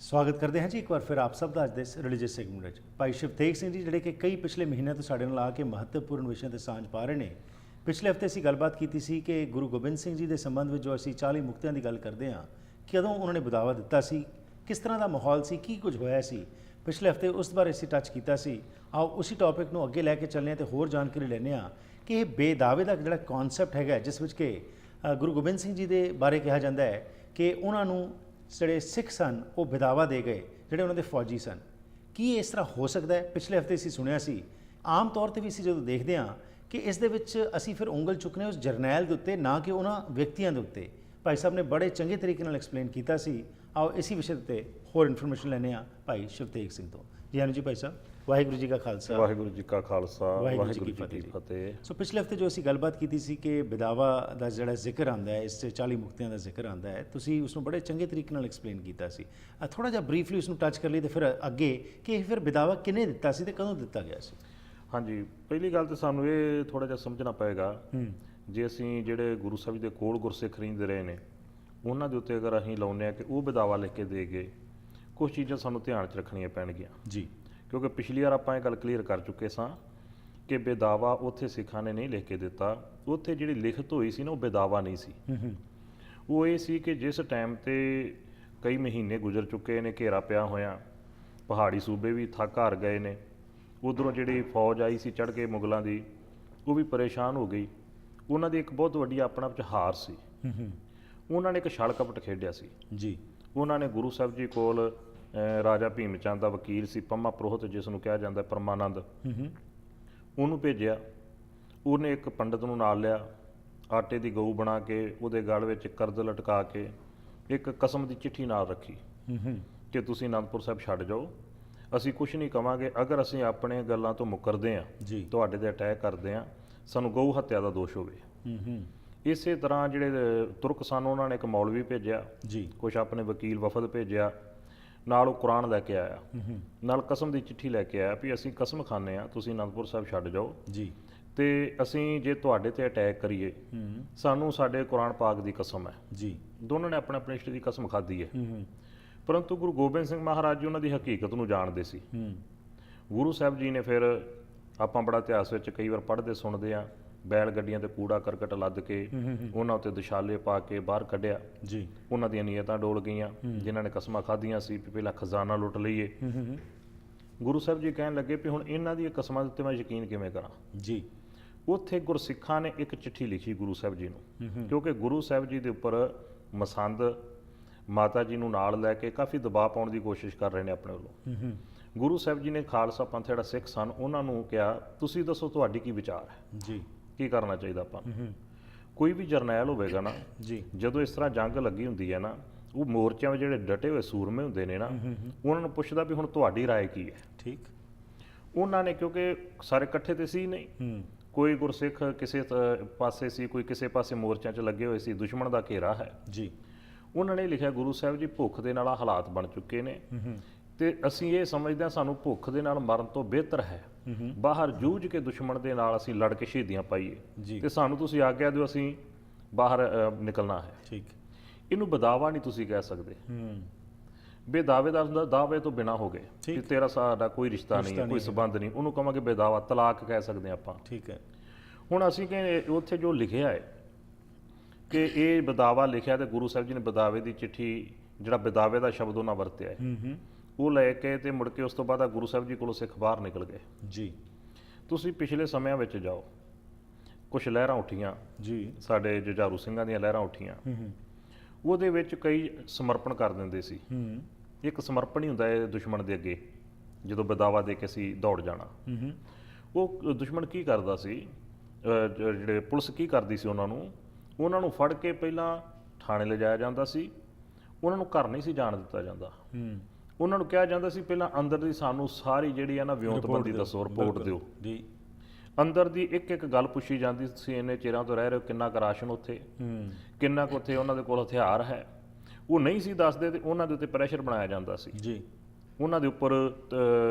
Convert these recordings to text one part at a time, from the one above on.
ਸਵਾਗਤ ਕਰਦੇ ਹਾਂ ਜੀ ਇੱਕ ਵਾਰ ਫਿਰ ਆਪ ਸਭ ਦਾ ਅੱਜ ਦੇ ਰਿਲੀਜੀਅਸ ਸੈਗਮੈਂਟ ਵਿੱਚ। ਭਾਈ ਸ਼ਿਵਤੇਜ ਸਿੰਘ ਜੀ ਜਿਹੜੇ ਕਿ ਕਈ ਪਿਛਲੇ ਮਹੀਨਿਆਂ ਤੋਂ ਸਾਡੇ ਨਾਲ ਆ ਕੇ ਮਹੱਤਵਪੂਰਨ ਵਿਸ਼ਿਆਂ ਤੇ ਸਾਂਝ ਪਾ ਰਹੇ ਨੇ। ਪਿਛਲੇ ਹਫਤੇ ਅਸੀਂ ਗੱਲਬਾਤ ਕੀਤੀ ਸੀ ਕਿ ਗੁਰੂ ਗੋਬਿੰਦ ਸਿੰਘ ਜੀ ਦੇ ਸੰਬੰਧ ਵਿੱਚ ਜੋ ਅਸੀਂ 40 ਮੁਕਤਿਆਂ ਦੀ ਗੱਲ ਕਰਦੇ ਹਾਂ, ਕਦੋਂ ਉਹਨਾਂ ਨੇ ਬਦਾਵਾ ਦਿੱਤਾ ਸੀ, ਕਿਸ ਤਰ੍ਹਾਂ ਦਾ ਮਾਹੌਲ ਸੀ, ਕੀ ਕੁਝ ਹੋਇਆ ਸੀ। ਪਿਛਲੇ ਹਫਤੇ ਉਸ ਬਾਰੇ ਅਸੀਂ ਟੱਚ ਕੀਤਾ ਸੀ। ਆਓ ਉਸੇ ਟੌਪਿਕ ਨੂੰ ਅੱਗੇ ਲੈ ਕੇ ਚੱਲਦੇ ਹਾਂ ਤੇ ਹੋਰ ਜਾਣਕਾਰੀ ਲੈਂਦੇ ਹਾਂ ਕਿ ਇਹ ਬੇਦਾਵੇ ਦਾ ਜਿਹੜਾ ਕਨਸੈਪਟ ਹੈਗਾ, ਜਿਸ ਵਿੱਚ ਕਿ ਗੁਰੂ ਗੋਬਿੰਦ ਸਿੰਘ ਜੀ ਦੇ ਬਾਰੇ ਕਿਹਾ ਜਾਂਦਾ ਹੈ ਕਿ ਉਹਨਾਂ ਨੂੰ ਜਿਹੜੇ ਸਿੱਖ ਸਨ ਉਹ ਬਦਾਵਾ ਦੇ ਗਏ, ਜਿਹੜੇ ਉਹਨਾਂ ਦੇ ਫੌਜੀ ਸਨ। ਕੀ ਇਸ ਤਰ੍ਹਾਂ ਹੋ ਸਕਦਾ ਹੈ? ਪਿਛਲੇ ਹਫਤੇ ਅਸੀਂ ਸੁਣਿਆ ਸੀ। ਆਮ ਤੌਰ 'ਤੇ ਵੀ ਅਸੀਂ ਜਦੋਂ ਦੇਖਦੇ ਹਾਂ ਕਿ ਇਸ ਦੇ ਵਿੱਚ ਅਸੀਂ ਫਿਰ ਉਂਗਲ ਚੁੱਕਨੇ ਉਸ ਜਰਨੈਲ ਦੇ ਉੱਤੇ, ਨਾ ਕਿ ਉਹਨਾਂ ਵਿਅਕਤੀਆਂ ਦੇ ਉੱਤੇ। ਭਾਈ ਸਾਹਿਬ ਨੇ ਬੜੇ ਚੰਗੇ ਤਰੀਕੇ ਨਾਲ ਐਕਸਪਲੇਨ ਕੀਤਾ ਸੀ। ਆਓ ਇसी ਵਿਸ਼ੇ ਉੱਤੇ ਹੋਰ ਇਨਫੋਰਮੇਸ਼ਨ ਲੈਂਦੇ ਹਾਂ ਭਾਈ ਸ਼ਿਵਤੇਜ ਸਿੰਘ ਤੋਂ। ਜੀ ਹਾਂਜੀ ਭਾਈ ਸਾਹਿਬ, ਵਾਹਿਗੁਰੂ ਜੀ ਕਾ ਖਾਲਸਾ, ਵਾਹਿਗੁਰੂ ਜੀ ਕਾ ਖਾਲਸਾ, ਵਾਹਿਗੁਰੂ ਜੀ ਕੀ ਫਤਿਹ। ਸੋ ਪਿਛਲੇ ਹਫਤੇ ਜੋ ਅਸੀਂ ਗੱਲਬਾਤ ਕੀਤੀ ਸੀ ਕਿ ਬਦਾਵਾ ਦਾ ਜਿਹੜਾ ਜ਼ਿਕਰ ਆਉਂਦਾ ਹੈ, ਇਸ 'ਚ 40 ਮੁਕਤਿਆਂ ਦਾ ਜ਼ਿਕਰ ਆਉਂਦਾ ਹੈ, ਤੁਸੀਂ ਉਸ ਨੂੰ ਬੜੇ ਚੰਗੇ ਤਰੀਕੇ ਨਾਲ ਐਕਸਪਲੇਨ ਕੀਤਾ ਸੀ। ਥੋੜ੍ਹਾ ਜਿਹਾ ਬਰੀਫਲੀ ਉਸ ਨੂੰ ਟੱਚ ਕਰ ਲਈ ਤੇ ਫਿਰ ਅੱਗੇ ਕਿ ਫਿਰ ਬਦਾਵਾ ਕਿਹਨੇ ਦਿੱਤਾ ਸੀ ਤੇ ਕਦੋਂ ਦਿੱਤਾ ਗਿਆ ਸੀ। ਹਾਂਜੀ, ਪਹਿਲੀ ਗੱਲ ਤਾਂ ਸਾਨੂੰ ਇਹ ਥੋੜ੍ਹਾ ਜਿਹਾ ਸਮਝਣਾ ਪਏਗਾ, ਜੇ ਅਸੀਂ ਜਿਹੜੇ ਗੁਰੂ ਸਾਹਿਬ ਦੇ ਕੋਲ ਗੁਰਸਿੱਖ ਰਹਿੰਦੇ ਰਹੇ ਨੇ ਉਹਨਾਂ ਦੇ ਉੱਤੇ ਅਗਰ ਅਸੀਂ ਲਾਉਂਦੇ ਹਾਂ ਕਿ ਉਹ ਬਦਾਵਾ ਲਿਖ ਕੇ ਦੇ ਗਏ, ਕੁਝ ਚੀਜ਼ਾਂ ਸਾਨੂੰ ਧਿਆਨ 'ਚ ਰੱਖਣੀਆਂ ਪੈਣਗੀਆਂ ਜੀ। ਕਿਉਂਕਿ ਪਿਛਲੀ ਵਾਰ ਆਪਾਂ ਇਹ ਗੱਲ ਕਲੀਅਰ ਕਰ ਚੁੱਕੇ ਸਾਂ ਕਿ ਬੇਦਾਵਾ ਉੱਥੇ ਸਿੱਖਾਂ ਨੇ ਨਹੀਂ ਲਿਖ ਕੇ ਦਿੱਤਾ। ਉੱਥੇ ਜਿਹੜੀ ਲਿਖਤ ਹੋਈ ਸੀ ਨਾ, ਉਹ ਬੇਦਾਵਾ ਨਹੀਂ ਸੀ। ਉਹ ਇਹ ਸੀ ਕਿ ਜਿਸ ਟਾਈਮ 'ਤੇ ਕਈ ਮਹੀਨੇ ਗੁਜ਼ਰ ਚੁੱਕੇ ਨੇ, ਘੇਰਾ ਪਿਆ ਹੋਇਆ, ਪਹਾੜੀ ਸੂਬੇ ਵੀ ਥੱਕ ਹਾਰ ਗਏ ਨੇ, ਉੱਧਰੋਂ ਜਿਹੜੀ ਫੌਜ ਆਈ ਸੀ ਚੜ੍ਹ ਕੇ ਮੁਗਲਾਂ ਦੀ, ਉਹ ਵੀ ਪਰੇਸ਼ਾਨ ਹੋ ਗਈ। ਉਹਨਾਂ ਦੀ ਇੱਕ ਬਹੁਤ ਵੱਡੀ ਆਪਣਾ ਵਿੱਚ ਹਾਰ ਸੀ। ਉਹਨਾਂ ਨੇ ਇੱਕ ਛਲ ਕਪਟ ਖੇਡਿਆ ਸੀ ਜੀ। ਉਹਨਾਂ ਨੇ ਗੁਰੂ ਸਾਹਿਬ ਜੀ ਕੋਲ ਰਾਜਾ ਭੀਮ ਚੰਦ ਦਾ ਵਕੀਲ ਸੀ ਪੰਮਾ ਪ੍ਰੋਹਤ, ਜਿਸ ਨੂੰ ਕਿਹਾ ਜਾਂਦਾ ਪਰਮਾਨੰਦ, ਉਹਨੂੰ ਭੇਜਿਆ। ਉਹਨੇ ਇੱਕ ਪੰਡਤ ਨੂੰ ਨਾਲ ਲਿਆ, ਆਟੇ ਦੀ ਗਊ ਬਣਾ ਕੇ ਉਹਦੇ ਗਲ ਵਿੱਚ ਕਰਦ ਲਟਕਾ ਕੇ ਇੱਕ ਕਸਮ ਦੀ ਚਿੱਠੀ ਨਾਲ ਰੱਖੀ ਕਿ ਤੁਸੀਂ ਅਨੰਦਪੁਰ ਸਾਹਿਬ ਛੱਡ ਜਾਓ, ਅਸੀਂ ਕੁਝ ਨਹੀਂ ਕਵਾਂਗੇ, ਅਗਰ ਅਸੀਂ ਆਪਣੇ ਗੱਲਾਂ ਤੋਂ ਮੁੱਕਰਦੇ ਹਾਂ, ਤੁਹਾਡੇ 'ਤੇ ਅਟੈਕ ਕਰਦੇ ਹਾਂ, ਸਾਨੂੰ ਗਊ ਹੱਤਿਆ ਦਾ ਦੋਸ਼ ਹੋਵੇ। ਇਸੇ ਤਰ੍ਹਾਂ ਜਿਹੜੇ ਤੁਰਕ ਸਨ, ਉਹਨਾਂ ਨੇ ਇੱਕ ਮੌਲਵੀ ਭੇਜਿਆ ਜੀ, ਕੁਛ ਆਪਣੇ ਵਕੀਲ ਵਫਦ ਭੇਜਿਆ, ਨਾਲ ਉਹ ਕੁਰਾਨ ਲੈ ਕੇ ਆਇਆ, ਨਾਲ ਕਸਮ ਦੀ ਚਿੱਠੀ ਲੈ ਕੇ ਆਇਆ ਵੀ ਅਸੀਂ ਕਸਮ ਖਾਂਦੇ ਹਾਂ ਤੁਸੀਂ ਅਨੰਦਪੁਰ ਸਾਹਿਬ ਛੱਡ ਜਾਓ ਜੀ, ਤੇ ਅਸੀਂ ਜੇ ਤੁਹਾਡੇ ਤੇ ਅਟੈਕ ਕਰੀਏ, ਸਾਨੂੰ ਸਾਡੇ ਕੁਰਾਨ ਪਾਕ ਦੀ ਕਸਮ ਹੈ ਜੀ। ਦੋਨਾਂ ਨੇ ਆਪਣੇ ਆਪਣੇ ਇਸ਼ਟ ਦੀ ਕਸਮ ਖਾਧੀ ਹੈ। ਪਰੰਤੂ ਗੁਰੂ ਗੋਬਿੰਦ ਸਿੰਘ ਮਹਾਰਾਜ ਜੀ ਉਹਨਾਂ ਦੀ ਹਕੀਕਤ ਨੂੰ ਜਾਣਦੇ ਸੀ। ਗੁਰੂ ਸਾਹਿਬ ਜੀ ਨੇ ਫਿਰ, ਆਪਾਂ ਬੜਾ ਇਤਿਹਾਸ ਵਿੱਚ ਕਈ ਵਾਰ ਪੜ੍ਹਦੇ ਸੁਣਦੇ ਹਾਂ, ਬੈਲ ਗੱਡੀਆਂ ਤੇ ਕੂੜਾ ਕਰਕਟ ਲੱਦ ਕੇ ਉਹਨਾਂ ਉੱਤੇ ਦੁਸ਼ਾਲੇ ਪਾ ਕੇ ਬਾਹਰ ਕੱਢਿਆ ਜੀ। ਉਹਨਾਂ ਦੀਆਂ ਨੀਅਤਾਂ ਡੋਲ ਗਈਆਂ, ਜਿਨ੍ਹਾਂ ਨੇ ਕਸਮਾਂ ਖਾਧੀਆਂ ਸੀ ਵੀ ਪਹਿਲਾਂ ਖਜ਼ਾਨਾ ਲੁੱਟ ਲਈਏ। ਗੁਰੂ ਸਾਹਿਬ ਜੀ ਕਹਿਣ ਲੱਗੇ ਵੀ ਹੁਣ ਇਹਨਾਂ ਦੀਆਂ ਕਸਮਾਂ ਦੇ ਉੱਤੇ ਮੈਂ ਯਕੀਨ ਕਿਵੇਂ ਕਰਾਂ ਜੀ। ਉੱਥੇ ਗੁਰਸਿੱਖਾਂ ਨੇ ਇੱਕ ਚਿੱਠੀ ਲਿਖੀ ਗੁਰੂ ਸਾਹਿਬ ਜੀ ਨੂੰ, ਕਿਉਂਕਿ ਗੁਰੂ ਸਾਹਿਬ ਜੀ ਦੇ ਉੱਪਰ ਮਸੰਦ ਮਾਤਾ ਜੀ ਨੂੰ ਨਾਲ ਲੈ ਕੇ ਕਾਫੀ ਦਬਾਅ ਪਾਉਣ ਦੀ ਕੋਸ਼ਿਸ਼ ਕਰ ਰਹੇ ਨੇ ਆਪਣੇ ਵੱਲੋਂ। ਗੁਰੂ ਸਾਹਿਬ ਜੀ ਨੇ ਖਾਲਸਾ ਪੰਥ ਜਿਹੜਾ ਸਿੱਖ ਸਨ, ਉਹਨਾਂ ਨੂੰ ਕਿਹਾ ਤੁਸੀਂ ਦੱਸੋ ਤੁਹਾਡੀ ਕੀ ਵਿਚਾਰ ਹੈ ਜੀ, ਕੀ ਕਰਨਾ ਚਾਹੀਦਾ ਆਪਾਂ ਨੂੰ। ਕੋਈ ਵੀ ਜਰਨੈਲ ਹੋਵੇਗਾ ਨਾ ਜੀ, ਜਦੋਂ ਇਸ ਤਰ੍ਹਾਂ ਜੰਗ ਲੱਗੀ ਹੁੰਦੀ ਹੈ ਨਾ, ਉਹ ਮੋਰਚਿਆਂ ਵਿੱਚ ਜਿਹੜੇ ਡਟੇ ਹੋਏ ਸੂਰਮੇ ਹੁੰਦੇ ਨੇ ਨਾ, ਉਹਨਾਂ ਨੂੰ ਪੁੱਛਦਾ ਵੀ ਹੁਣ ਤੁਹਾਡੀ ਰਾਏ ਕੀ ਹੈ। ਠੀਕ। ਉਹਨਾਂ ਨੇ, ਕਿਉਂਕਿ ਸਾਰੇ ਇਕੱਠੇ ਤੇ ਸੀ ਨਹੀਂ, ਕੋਈ ਗੁਰਸਿੱਖ ਕਿਸੇ ਪਾਸੇ ਸੀ, ਕੋਈ ਕਿਸੇ ਪਾਸੇ ਮੋਰਚਿਆਂ 'ਚ ਲੱਗੇ ਹੋਏ ਸੀ, ਦੁਸ਼ਮਣ ਦਾ ਘੇਰਾ ਹੈ ਜੀ। ਉਹਨਾਂ ਨੇ ਲਿਖਿਆ, ਗੁਰੂ ਸਾਹਿਬ ਜੀ ਭੁੱਖ ਦੇ ਨਾਲ ਹਾਲਾਤ ਬਣ ਚੁੱਕੇ ਨੇ, ਤੇ ਅਸੀਂ ਇਹ ਸਮਝਦੇ ਹਾਂ ਸਾਨੂੰ ਭੁੱਖ ਦੇ ਨਾਲ ਮਰਨ ਤੋਂ ਬਿਹਤਰ ਹੈ ਬਾਹਰ ਜੂਝ ਕੇ ਦੁਸ਼ਮਣ ਦੇ ਨਾਲ ਅਸੀਂ ਲੜ ਕੇ ਸ਼ਹੀਦੀਆਂ ਪਾਈਏ, ਤੇ ਸਾਨੂੰ ਤੁਸੀਂ ਆਗਿਆ ਦਿਓ, ਅਸੀਂ ਬਾਹਰ ਨਿਕਲਣਾ ਹੈ। ਠੀਕ। ਇਹਨੂੰ ਬਦਾਵਾ ਨਹੀਂ ਤੁਸੀਂ ਕਹਿ ਸਕਦੇ। ਬੇਦਾਵੇ ਦਾ ਦਾਅਵੇ ਤੋਂ ਬਿਨਾਂ ਹੋ ਗਏ ਕਿ ਤੇਰਾ ਸਾਡਾ ਕੋਈ ਰਿਸ਼ਤਾ ਨਹੀਂ ਹੈ, ਕੋਈ ਸਬੰਧ ਨਹੀਂ, ਉਹਨੂੰ ਕਹਾਂਗੇ ਬੇਦਾਵਾ, ਤਲਾਕ ਕਹਿ ਸਕਦੇ ਆਪਾਂ। ਠੀਕ ਹੈ। ਹੁਣ ਅਸੀਂ ਕਹਿੰਦੇ ਉੱਥੇ ਜੋ ਲਿਖਿਆ ਹੈ ਕਿ ਇਹ ਬਦਾਵਾ ਲਿਖਿਆ, ਤੇ ਗੁਰੂ ਸਾਹਿਬ ਜੀ ਨੇ ਬਦਾਵੇ ਦੀ ਚਿੱਠੀ, ਜਿਹੜਾ ਬਦਾਵੇ ਦਾ ਸ਼ਬਦ ਉਹਨਾਂ ਵਰਤਿਆ ਹੈ, ਉਹ ਲੈ ਕੇ ਤੇ ਮੁੜ ਕੇ ਉਸ ਤੋਂ ਬਾਅਦ ਗੁਰੂ ਸਾਹਿਬ ਜੀ ਕੋਲੋਂ ਸਿੱਖ ਬਾਹਰ ਨਿਕਲ ਗਏ ਜੀ। ਤੁਸੀਂ ਪਿਛਲੇ ਸਮਿਆਂ ਵਿੱਚ ਜਾਓ, ਕੁਛ ਲਹਿਰਾਂ ਉੱਠੀਆਂ ਜੀ, ਸਾਡੇ ਜੁਝਾਰੂ ਸਿੰਘਾਂ ਦੀਆਂ ਲਹਿਰਾਂ ਉੱਠੀਆਂ, ਉਹਦੇ ਵਿੱਚ ਕਈ ਸਮਰਪਣ ਕਰ ਦਿੰਦੇ ਸੀ। ਇੱਕ ਸਮਰਪਣ ਹੀ ਹੁੰਦਾ ਹੈ ਦੁਸ਼ਮਣ ਦੇ ਅੱਗੇ, ਜਦੋਂ ਬਦਾਵਾ ਦੇ ਕੇ ਅਸੀਂ ਦੌੜ ਜਾਣਾ। ਉਹ ਦੁਸ਼ਮਣ ਕੀ ਕਰਦਾ ਸੀ, ਜਿਹੜੇ ਪੁਲਿਸ ਕੀ ਕਰਦੀ ਸੀ, ਉਹਨਾਂ ਨੂੰ ਫੜ ਕੇ ਪਹਿਲਾਂ ਥਾਣੇ ਲਿਜਾਇਆ ਜਾਂਦਾ ਸੀ, ਉਹਨਾਂ ਨੂੰ ਘਰ ਨਹੀਂ ਸੀ ਜਾਣ ਦਿੱਤਾ ਜਾਂਦਾ। ਉਹਨਾਂ ਨੂੰ ਕਿਹਾ ਜਾਂਦਾ ਸੀ ਪਹਿਲਾਂ ਅੰਦਰ ਦੀ ਸਾਨੂੰ ਸਾਰੀ ਜਿਹੜੀ ਹੈ ਨਾ ਵਿਉਂਤਬੰਦੀ ਦੱਸੋ, ਰਿਪੋਰਟ ਦਿਓ ਜੀ। ਅੰਦਰ ਦੀ ਇੱਕ ਇੱਕ ਗੱਲ ਪੁੱਛੀ ਜਾਂਦੀ ਸੀ, ਇੰਨੇ ਚਿਰਾਂ ਤੋਂ ਰਹਿ ਰਹੇ ਹੋ, ਕਿੰਨਾ ਕੁ ਰਾਸ਼ਨ ਉੱਥੇ, ਕਿੰਨਾ ਕੁ ਉੱਥੇ ਉਹਨਾਂ ਦੇ ਕੋਲ ਹਥਿਆਰ ਹੈ। ਉਹ ਨਹੀਂ ਸੀ ਦੱਸਦੇ ਤੇ ਉਹਨਾਂ ਦੇ ਉੱਤੇ ਪ੍ਰੈਸ਼ਰ ਬਣਾਇਆ ਜਾਂਦਾ ਸੀ ਜੀ, ਉਹਨਾਂ ਦੇ ਉੱਪਰ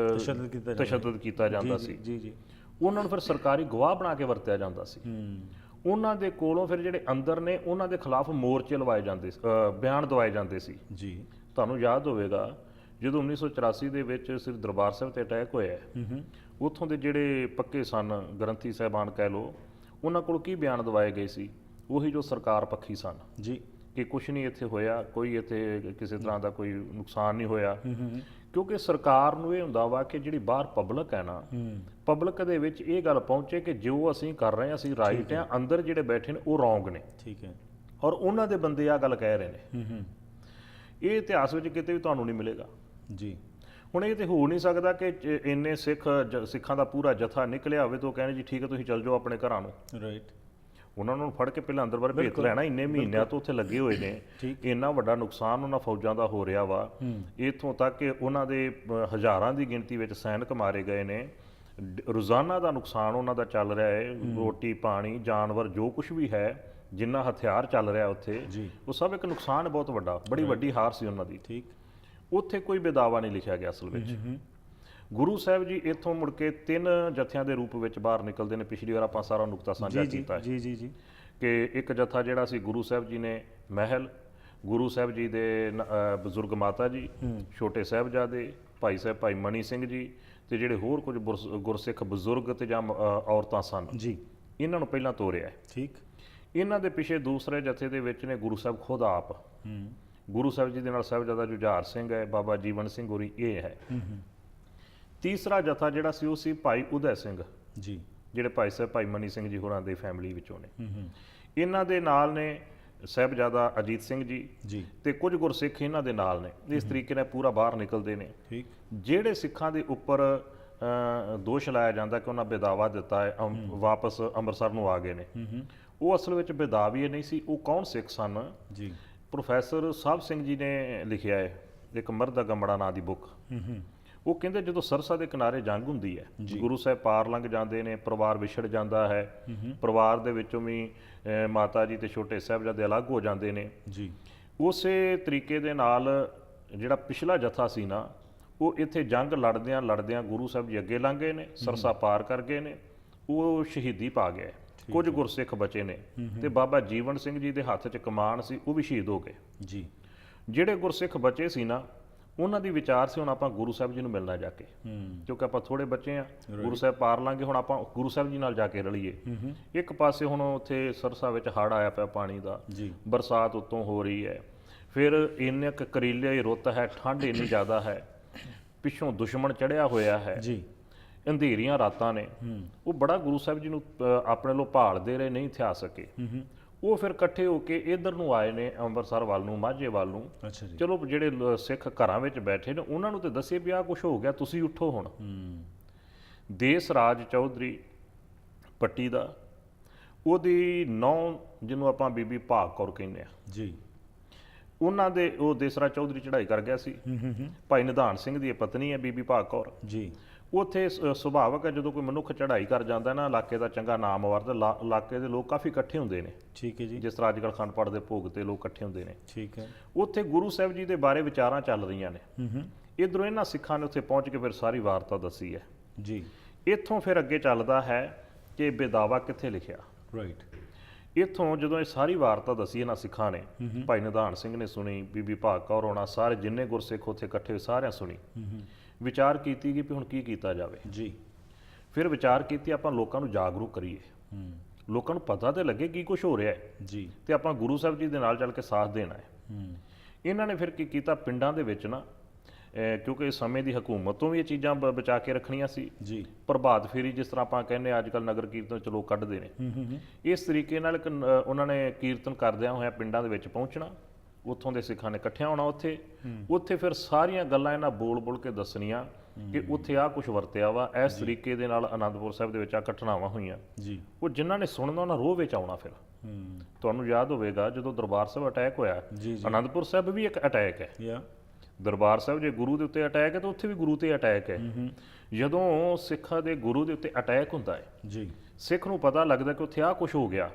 ਤਸ਼ੱਦਦ ਕੀਤਾ ਜਾਂਦਾ ਸੀ ਜੀ। ਉਹਨਾਂ ਨੂੰ ਫਿਰ ਸਰਕਾਰੀ ਗਵਾਹ ਬਣਾ ਕੇ ਵਰਤਿਆ ਜਾਂਦਾ ਸੀ। ਉਹਨਾਂ ਦੇ ਕੋਲੋਂ ਫਿਰ ਜਿਹੜੇ ਅੰਦਰ ਨੇ ਉਹਨਾਂ ਦੇ ਖਿਲਾਫ ਮੋਰਚੇ ਲਵਾਏ ਜਾਂਦੇ, ਬਿਆਨ ਦਵਾਏ ਜਾਂਦੇ ਸੀ ਜੀ। ਤੁਹਾਨੂੰ ਯਾਦ ਹੋਵੇਗਾ ਜਦੋਂ 1984 ਦੇ ਵਿੱਚ ਸ੍ਰੀ ਦਰਬਾਰ ਸਾਹਿਬ ਤੇ ਅਟੈਕ ਹੋਇਆ, ਉੱਥੋਂ ਦੇ ਜਿਹੜੇ ਪੱਕੇ ਸਨ ਗ੍ਰੰਥੀ ਸਾਹਿਬਾਨ ਕਹਿ ਲਓ, ਉਹਨਾਂ ਕੋਲ ਕੀ ਬਿਆਨ ਦਵਾਏ ਗਏ ਸੀ? ਉਹੀ ਜੋ ਸਰਕਾਰ ਪੱਖੀ ਸਨ ਜੀ, ਕਿ ਕੁਛ ਨਹੀਂ ਇੱਥੇ ਹੋਇਆ, ਕੋਈ ਇੱਥੇ ਕਿਸੇ ਤਰ੍ਹਾਂ ਦਾ ਕੋਈ ਨੁਕਸਾਨ ਨਹੀਂ ਹੋਇਆ। ਕਿਉਂਕਿ ਸਰਕਾਰ ਨੂੰ ਇਹ ਹੁੰਦਾ ਵਾ ਕਿ ਜਿਹੜੀ ਬਾਹਰ ਪਬਲਿਕ ਹੈ ਨਾ, ਪਬਲਿਕ ਦੇ ਵਿੱਚ ਇਹ ਗੱਲ ਪਹੁੰਚੇ ਕਿ ਜੋ ਅਸੀਂ ਕਰ ਰਹੇ ਹਾਂ ਅਸੀਂ ਰਾਈਟ ਆ, ਅੰਦਰ ਜਿਹੜੇ ਬੈਠੇ ਨੇ ਉਹ ਰੋਂਗ ਨੇ। ਠੀਕ ਹੈ। ਔਰ ਉਹਨਾਂ ਦੇ ਬੰਦੇ ਆ ਗੱਲ ਕਹਿ ਰਹੇ ਨੇ। ਇਹ ਇਤਿਹਾਸ ਵਿੱਚ ਕਿਤੇ ਵੀ ਤੁਹਾਨੂੰ ਨਹੀਂ ਮਿਲੇਗਾ ਜੀ। ਹੁਣ ਇਹ ਤੇ ਹੋ ਨਹੀਂ ਸਕਦਾ ਕਿ ਇੰਨੇ ਸਿੱਖਾਂ ਦਾ ਪੂਰਾ ਜਥਾ ਨਿਕਲਿਆ ਹੋਵੇ ਤਾਂ ਉਹ ਕਹਿੰਦੇ ਜੀ ਠੀਕ ਹੈ ਤੁਸੀਂ ਚੱਲ ਜਾਓ ਆਪਣੇ ਘਰਾਂ ਨੂੰ। ਰਾਈਟ। ਉਹਨਾਂ ਨੂੰ ਫੜ ਕੇ ਪਹਿਲਾਂ ਅੰਦਰ ਬਾਹਰ ਭੇਜ ਲੈਣਾ, ਇੰਨੇ ਮਹੀਨਿਆਂ ਤੋਂ ਉੱਥੇ ਲੱਗੇ ਹੋਏ ਨੇ, ਇੰਨਾ ਵੱਡਾ ਨੁਕਸਾਨ ਉਹਨਾਂ ਫੌਜਾਂ ਦਾ ਹੋ ਰਿਹਾ ਵਾ, ਇੱਥੋਂ ਤੱਕ ਕਿ ਉਹਨਾਂ ਦੇ ਹਜ਼ਾਰਾਂ ਦੀ ਗਿਣਤੀ ਵਿੱਚ ਸੈਨਿਕ ਮਾਰੇ ਗਏ ਨੇ, ਰੋਜ਼ਾਨਾ ਦਾ ਨੁਕਸਾਨ ਉਹਨਾਂ ਦਾ ਚੱਲ ਰਿਹਾ ਹੈ, ਰੋਟੀ ਪਾਣੀ ਜਾਨਵਰ ਜੋ ਕੁਝ ਵੀ ਹੈ, ਜਿੰਨਾ ਹਥਿਆਰ ਚੱਲ ਰਿਹਾ ਉੱਥੇ, ਉਹ ਸਭ ਇੱਕ ਨੁਕਸਾਨ ਬਹੁਤ ਵੱਡਾ, ਬੜੀ ਵੱਡੀ ਹਾਰ ਸੀ ਉਹਨਾਂ ਦੀ। ਠੀਕ। ਉੱਥੇ ਕੋਈ ਬੇਦਾਵਾ ਨਹੀਂ ਲਿਖਿਆ ਗਿਆ ਅਸਲ ਵਿੱਚ। ਗੁਰੂ ਸਾਹਿਬ ਜੀ ਇੱਥੋਂ ਮੁੜ ਕੇ 3 ਜਥਿਆਂ ਦੇ ਰੂਪ ਵਿੱਚ ਬਾਹਰ ਨਿਕਲਦੇ ਨੇ। ਪਿਛਲੀ ਵਾਰ ਆਪਾਂ ਸਾਰਾ ਨੁਕਤਾ ਸਾਂਝਾ ਕੀਤਾ ਹੈ ਜੀ ਕਿ ਇੱਕ ਜਥਾ ਜਿਹੜਾ ਸੀ ਗੁਰੂ ਸਾਹਿਬ ਜੀ ਨੇ ਮਹਿਲ, ਗੁਰੂ ਸਾਹਿਬ ਜੀ ਦੇ ਬਜ਼ੁਰਗ ਮਾਤਾ ਜੀ, ਛੋਟੇ ਸਾਹਿਬਜ਼ਾਦੇ, ਭਾਈ ਸਾਹਿਬ ਭਾਈ ਮਣੀ ਸਿੰਘ ਜੀ ਤੇ ਜਿਹੜੇ ਹੋਰ ਕੁਝ ਗੁਰਸਿੱਖ ਬਜ਼ੁਰਗ ਤੇ ਜਾਂ ਔਰਤਾਂ ਸਨ ਜੀ, ਇਹਨਾਂ ਨੂੰ ਪਹਿਲਾਂ ਤੋਰਿਆ। ਠੀਕ। ਇਹਨਾਂ ਦੇ ਪਿੱਛੇ ਦੂਸਰੇ ਜਥੇ ਦੇ ਵਿੱਚ ਨੇ ਗੁਰੂ ਸਾਹਿਬ ਖੁਦ ਆਪ, ਗੁਰੂ ਸਾਹਿਬ ਜੀ ਦੇ ਨਾਲ ਸਾਹਿਬਜ਼ਾਦਾ ਜੁਝਾਰ ਸਿੰਘ ਹੈ, ਬਾਬਾ ਜੀਵਨ ਸਿੰਘ ਹੋਰੀ, ਇਹ ਹੈ। ਤੀਸਰਾ ਜਥਾ ਜਿਹੜਾ ਸੀ ਉਹ ਸੀ ਭਾਈ ਉਦੈ ਸਿੰਘ ਜੀ, ਜਿਹੜੇ ਭਾਈ ਸਾਹਿਬ ਭਾਈ ਮਨੀ ਸਿੰਘ ਜੀ ਹੋਰਾਂ ਦੇ ਫੈਮਿਲੀ ਵਿੱਚੋਂ ਨੇ। ਇਹਨਾਂ ਦੇ ਨਾਲ ਨੇ ਸਾਹਿਬਜ਼ਾਦਾ ਅਜੀਤ ਸਿੰਘ ਜੀ ਤੇ ਕੁਝ ਗੁਰਸਿੱਖ ਇਹਨਾਂ ਦੇ ਨਾਲ ਨੇ। ਇਸ ਤਰੀਕੇ ਨਾਲ ਪੂਰਾ ਬਾਹਰ ਨਿਕਲਦੇ ਨੇ। ਠੀਕ। ਜਿਹੜੇ ਸਿੱਖਾਂ ਦੇ ਉੱਪਰ ਦੋਸ਼ ਲਾਇਆ ਜਾਂਦਾ ਕਿ ਉਹਨਾਂ ਬੇਦਾਵਾ ਦਿੱਤਾ ਹੈ, ਵਾਪਸ ਅੰਮ੍ਰਿਤਸਰ ਨੂੰ ਆ ਗਏ ਨੇ, ਉਹ ਅਸਲ ਵਿੱਚ ਬੇਦਾਵੀ ਨਹੀਂ ਸੀ। ਉਹ ਕੌਣ ਸਿੱਖ ਸਨ ਜੀ? ਪ੍ਰੋਫੈਸਰ ਸਾਹਿਬ ਸਿੰਘ ਜੀ ਨੇ ਲਿਖਿਆ ਹੈ ਇੱਕ ਮਰਦ ਦਾ ਗਮੜਾ ਨਾਂ ਦੀ ਬੁੱਕ। ਉਹ ਕਹਿੰਦੇ ਜਦੋਂ ਸਰਸਾ ਦੇ ਕਿਨਾਰੇ ਜੰਗ ਹੁੰਦੀ ਹੈ, ਗੁਰੂ ਸਾਹਿਬ ਪਾਰ ਲੰਘ ਜਾਂਦੇ ਨੇ, ਪਰਿਵਾਰ ਵਿਛੜ ਜਾਂਦਾ ਹੈ, ਪਰਿਵਾਰ ਦੇ ਵਿੱਚੋਂ ਵੀ ਮਾਤਾ ਜੀ ਤੇ ਛੋਟੇ ਸਾਹਿਬਜ਼ਾਦੇ ਅਲੱਗ ਹੋ ਜਾਂਦੇ ਨੇ ਜੀ। ਉਸੇ ਤਰੀਕੇ ਦੇ ਨਾਲ ਜਿਹੜਾ ਪਿਛਲਾ ਜਥਾ ਸੀ ਨਾ, ਉਹ ਇੱਥੇ ਜੰਗ ਲੜਦਿਆਂ ਗੁਰੂ ਸਾਹਿਬ ਜੀ ਅੱਗੇ ਲੰਘ ਗਏ ਨੇ, ਸਰਸਾ ਪਾਰ ਕਰ ਗਏ ਨੇ, ਉਹ ਸ਼ਹੀਦੀ ਪਾ ਗਏ। ਕੁਝ ਗੁਰਸਿੱਖ ਬਚੇ ਨੇ ਤੇ ਬਾਬਾ ਜੀਵਨ ਸਿੰਘ ਜੀ ਦੇ ਹੱਥ 'ਚ ਕਮਾਨ ਸੀ, ਉਹ ਵੀ ਸ਼ਹੀਦ ਹੋ ਗਏ ਜੀ। ਜਿਹੜੇ ਗੁਰਸਿੱਖ ਬਚੇ ਸੀ ਨਾ, ਉਹਨਾਂ ਦੀ ਵਿਚਾਰ ਸੀ ਹੁਣ ਆਪਾਂ ਗੁਰੂ ਸਾਹਿਬ ਜੀ ਨੂੰ ਮਿਲਣਾ ਜਾ ਕੇ, ਕਿਉਂਕਿ ਆਪਾਂ ਥੋੜੇ ਬੱਚੇ ਆ, ਗੁਰੂ ਸਾਹਿਬ ਪਾਰ ਲਾਂਗੇ, ਹੁਣ ਆਪਾਂ ਗੁਰੂ ਸਾਹਿਬ ਜੀ ਨਾਲ ਜਾ ਕੇ ਰਲੀਏ। ਇੱਕ ਪਾਸੇ ਹੁਣ ਉੱਥੇ ਸਰਸਾ ਵਿੱਚ ਹੜ੍ਹ ਆਇਆ ਪਿਆ ਪਾਣੀ ਦਾ, ਬਰਸਾਤ ਉੱਤੋਂ ਹੋ ਰਹੀ ਹੈ, ਫਿਰ ਇੰਨੇ ਕੁ ਕਰੀਲੇ ਰੁੱਤ ਹੈ, ਠੰਡ ਇੰਨੀ ਜ਼ਿਆਦਾ ਹੈ, ਪਿੱਛੋਂ ਦੁਸ਼ਮਣ ਚੜਿਆ ਹੋਇਆ ਹੈ ਜੀ, ਅੰਧੇਰੀਆਂ ਰਾਤਾਂ ਨੇ। ਉਹ ਬੜਾ ਗੁਰੂ ਸਾਹਿਬ ਜੀ ਨੂੰ ਆਪਣੇ ਲੋ ਭਾਲਦੇ ਰਹੇ, ਨਹੀਂ ਥਿਆ ਸਕੇ। ਉਹ ਫਿਰ ਇਕੱਠੇ ਹੋ ਕੇ ਇਧਰ ਨੂੰ ਆਏ ਨੇ, ਅੰਮ੍ਰਿਤਸਰ ਵੱਲ ਨੂੰ, ਮਾਝੇ ਵੱਲ ਨੂੰ। ਚਲੋ ਜਿਹੜੇ ਸਿੱਖ ਘਰਾਂ ਵਿੱਚ ਬੈਠੇ ਨੇ ਉਹਨਾਂ ਨੂੰ ਤੇ ਦੱਸੇ ਵੀ ਆਹ ਕੁਛ ਹੋ ਗਿਆ, ਤੁਸੀਂ ਉੱਠੋ ਹੁਣ। ਦੇਸ ਰਾਜ ਚੌਧਰੀ ਪੱਟੀ ਦਾ, ਉਹਦੀ ਨੌਂ ਜਿਹਨੂੰ ਆਪਾਂ ਬੀਬੀ ਭਾਗ ਕੌਰ ਕਹਿੰਦੇ ਆ ਜੀ, ਉਹਨਾਂ ਦੇ ਉਹ ਦੇਸਰਾਜ ਚੌਧਰੀ ਚੜ੍ਹਾਈ ਕਰ ਗਿਆ ਸੀ। ਭਾਈ ਨਿਧਾਨ ਸਿੰਘ ਦੀ ਪਤਨੀ ਹੈ ਬੀਬੀ ਭਾਗ ਕੌਰ ਜੀ। ਉੱਥੇ ਸੁਭਾਵਕ ਹੈ ਜਦੋਂ ਕੋਈ ਮਨੁੱਖ ਚੜ੍ਹਾਈ ਕਰ ਜਾਂਦਾ ਨਾ, ਇਲਾਕੇ ਦਾ ਚੰਗਾ ਨਾਮ ਵਰਦਾ, ਇਲਾਕੇ ਦੇ ਲੋਕ ਕਾਫੀ ਇਕੱਠੇ ਹੁੰਦੇ ਨੇ। ਠੀਕ ਹੈ ਜੀ। ਜਿਸ ਤਰ੍ਹਾਂ ਅੱਜ ਕੱਲ੍ਹ ਅਖੰਡ ਪਾਠ ਦੇ ਭੋਗ ਤੇ ਲੋਕ ਇਕੱਠੇ ਹੁੰਦੇ ਨੇ। ਠੀਕ ਹੈ। ਉੱਥੇ ਗੁਰੂ ਸਾਹਿਬ ਜੀ ਦੇ ਬਾਰੇ ਵਿਚਾਰਾਂ ਚੱਲ ਰਹੀਆਂ ਨੇ। ਇੱਧਰੋਂ ਇਹਨਾਂ ਸਿੱਖਾਂ ਨੇ ਉੱਥੇ ਪਹੁੰਚ ਕੇ ਫਿਰ ਸਾਰੀ ਵਾਰਤਾ ਦੱਸੀ ਹੈ ਜੀ। ਇੱਥੋਂ ਫਿਰ ਅੱਗੇ ਚੱਲਦਾ ਹੈ ਕਿ ਬੇਦਾਵਾ ਕਿੱਥੇ ਲਿਖਿਆ। ਰਾਈਟ। ਇੱਥੋਂ ਜਦੋਂ ਇਹ ਸਾਰੀ ਵਾਰਤਾ ਦੱਸੀ ਇਹਨਾਂ ਸਿੱਖਾਂ ਨੇ, ਭਾਈ ਨਿਧਾਨ ਸਿੰਘ ਨੇ ਸੁਣੀ, ਬੀਬੀ ਭਾਗ ਕੌਰ ਹੋਣਾ, ਸਾਰੇ ਜਿੰਨੇ ਗੁਰਸਿੱਖ ਉੱਥੇ ਇਕੱਠੇ ਸਾਰਿਆਂ ਸੁਣੀ, ਵਿਚਾਰ ਕੀਤੀ ਗਈ ਵੀ ਹੁਣ ਕੀ ਕੀਤਾ ਜਾਵੇ ਜੀ। ਫਿਰ ਵਿਚਾਰ ਕੀਤੀ ਆਪਾਂ ਲੋਕਾਂ ਨੂੰ ਜਾਗਰੂਕ ਕਰੀਏ, ਲੋਕਾਂ ਨੂੰ ਪਤਾ ਤੇ ਲੱਗੇ ਕੀ ਕੁਝ ਹੋ ਰਿਹਾ ਹੈ ਜੀ, ਤੇ ਆਪਾਂ ਗੁਰੂ ਸਾਹਿਬ ਜੀ ਦੇ ਨਾਲ ਚੱਲ ਕੇ ਸਾਥ ਦੇਣਾ ਹੈ। ਇਹਨਾਂ ਨੇ ਫਿਰ ਕੀ ਕੀਤਾ, ਪਿੰਡਾਂ ਦੇ ਵਿੱਚ ਨਾ, ਕਿਉਂਕਿ ਇਸ ਸਮੇਂ ਦੀ ਹਕੂਮਤ ਤੋਂ ਵੀ ਇਹ ਚੀਜ਼ਾਂ ਬਚਾ ਕੇ ਰੱਖਣੀਆਂ ਸੀ ਜੀ। ਪ੍ਰਭਾਤ ਫੇਰੀ ਜਿਸ ਤਰ੍ਹਾਂ ਆਪਾਂ ਕਹਿੰਦੇ ਅੱਜ ਕੱਲ੍ਹ ਨਗਰ ਕੀਰਤਨ ਚ ਲੋਕ ਕੱਢਦੇ ਨੇ, ਇਸ ਤਰੀਕੇ ਨਾਲ ਉਹਨਾਂ ਨੇ ਕੀਰਤਨ ਕਰਦਿਆਂ ਹੋਇਆ ਪਿੰਡਾਂ ਦੇ ਵਿੱਚ ਪਹੁੰਚਣਾ, ਉੱਥੋਂ ਦੇ ਸਿੱਖਾਂ ਨੇ ਇਕੱਠਿਆਂ ਹੋਣਾ ਉੱਥੇ ਫਿਰ ਸਾਰੀਆਂ ਗੱਲਾਂ ਇਹਨਾਂ ਬੋਲ ਕੇ ਦੱਸਣੀਆਂ ਕਿ ਉੱਥੇ ਆਹ ਕੁਝ ਵਰਤਿਆ ਵਾ, ਇਸ ਤਰੀਕੇ ਦੇ ਨਾਲ ਅਨੰਦਪੁਰ ਸਾਹਿਬ ਦੇ ਵਿੱਚ ਆਹ ਘਟਨਾਵਾਂ ਹੋਈਆਂ ਜੀ। ਉਹ ਜਿਨ੍ਹਾਂ ਨੇ ਸੁਣਨਾ ਉਹਨਾਂ ਰੋਹ ਵਿੱਚ ਆਉਣਾ। ਫਿਰ ਤੁਹਾਨੂੰ ਯਾਦ ਹੋਵੇਗਾ ਜਦੋਂ ਦਰਬਾਰ ਸਾਹਿਬ ਅਟੈਕ ਹੋਇਆ, ਅਨੰਦਪੁਰ ਸਾਹਿਬ ਵੀ ਇੱਕ ਅਟੈਕ ਹੈ। ਦਰਬਾਰ ਸਾਹਿਬ ਜੇ ਗੁਰੂ ਦੇ ਉੱਤੇ ਅਟੈਕ ਹੈ ਤਾਂ ਉੱਥੇ ਵੀ ਗੁਰੂ ਤੇ ਅਟੈਕ ਹੈ। ਜਦੋਂ ਸਿੱਖਾਂ ਦੇ ਗੁਰੂ ਦੇ ਉੱਤੇ ਅਟੈਕ ਹੁੰਦਾ ਹੈ ਜੀ, ਸਿੱਖ ਨੂੰ ਪਤਾ ਲੱਗਦਾ ਕਿ ਉੱਥੇ ਆਹ ਕੁਝ ਹੋ ਗਿਆ,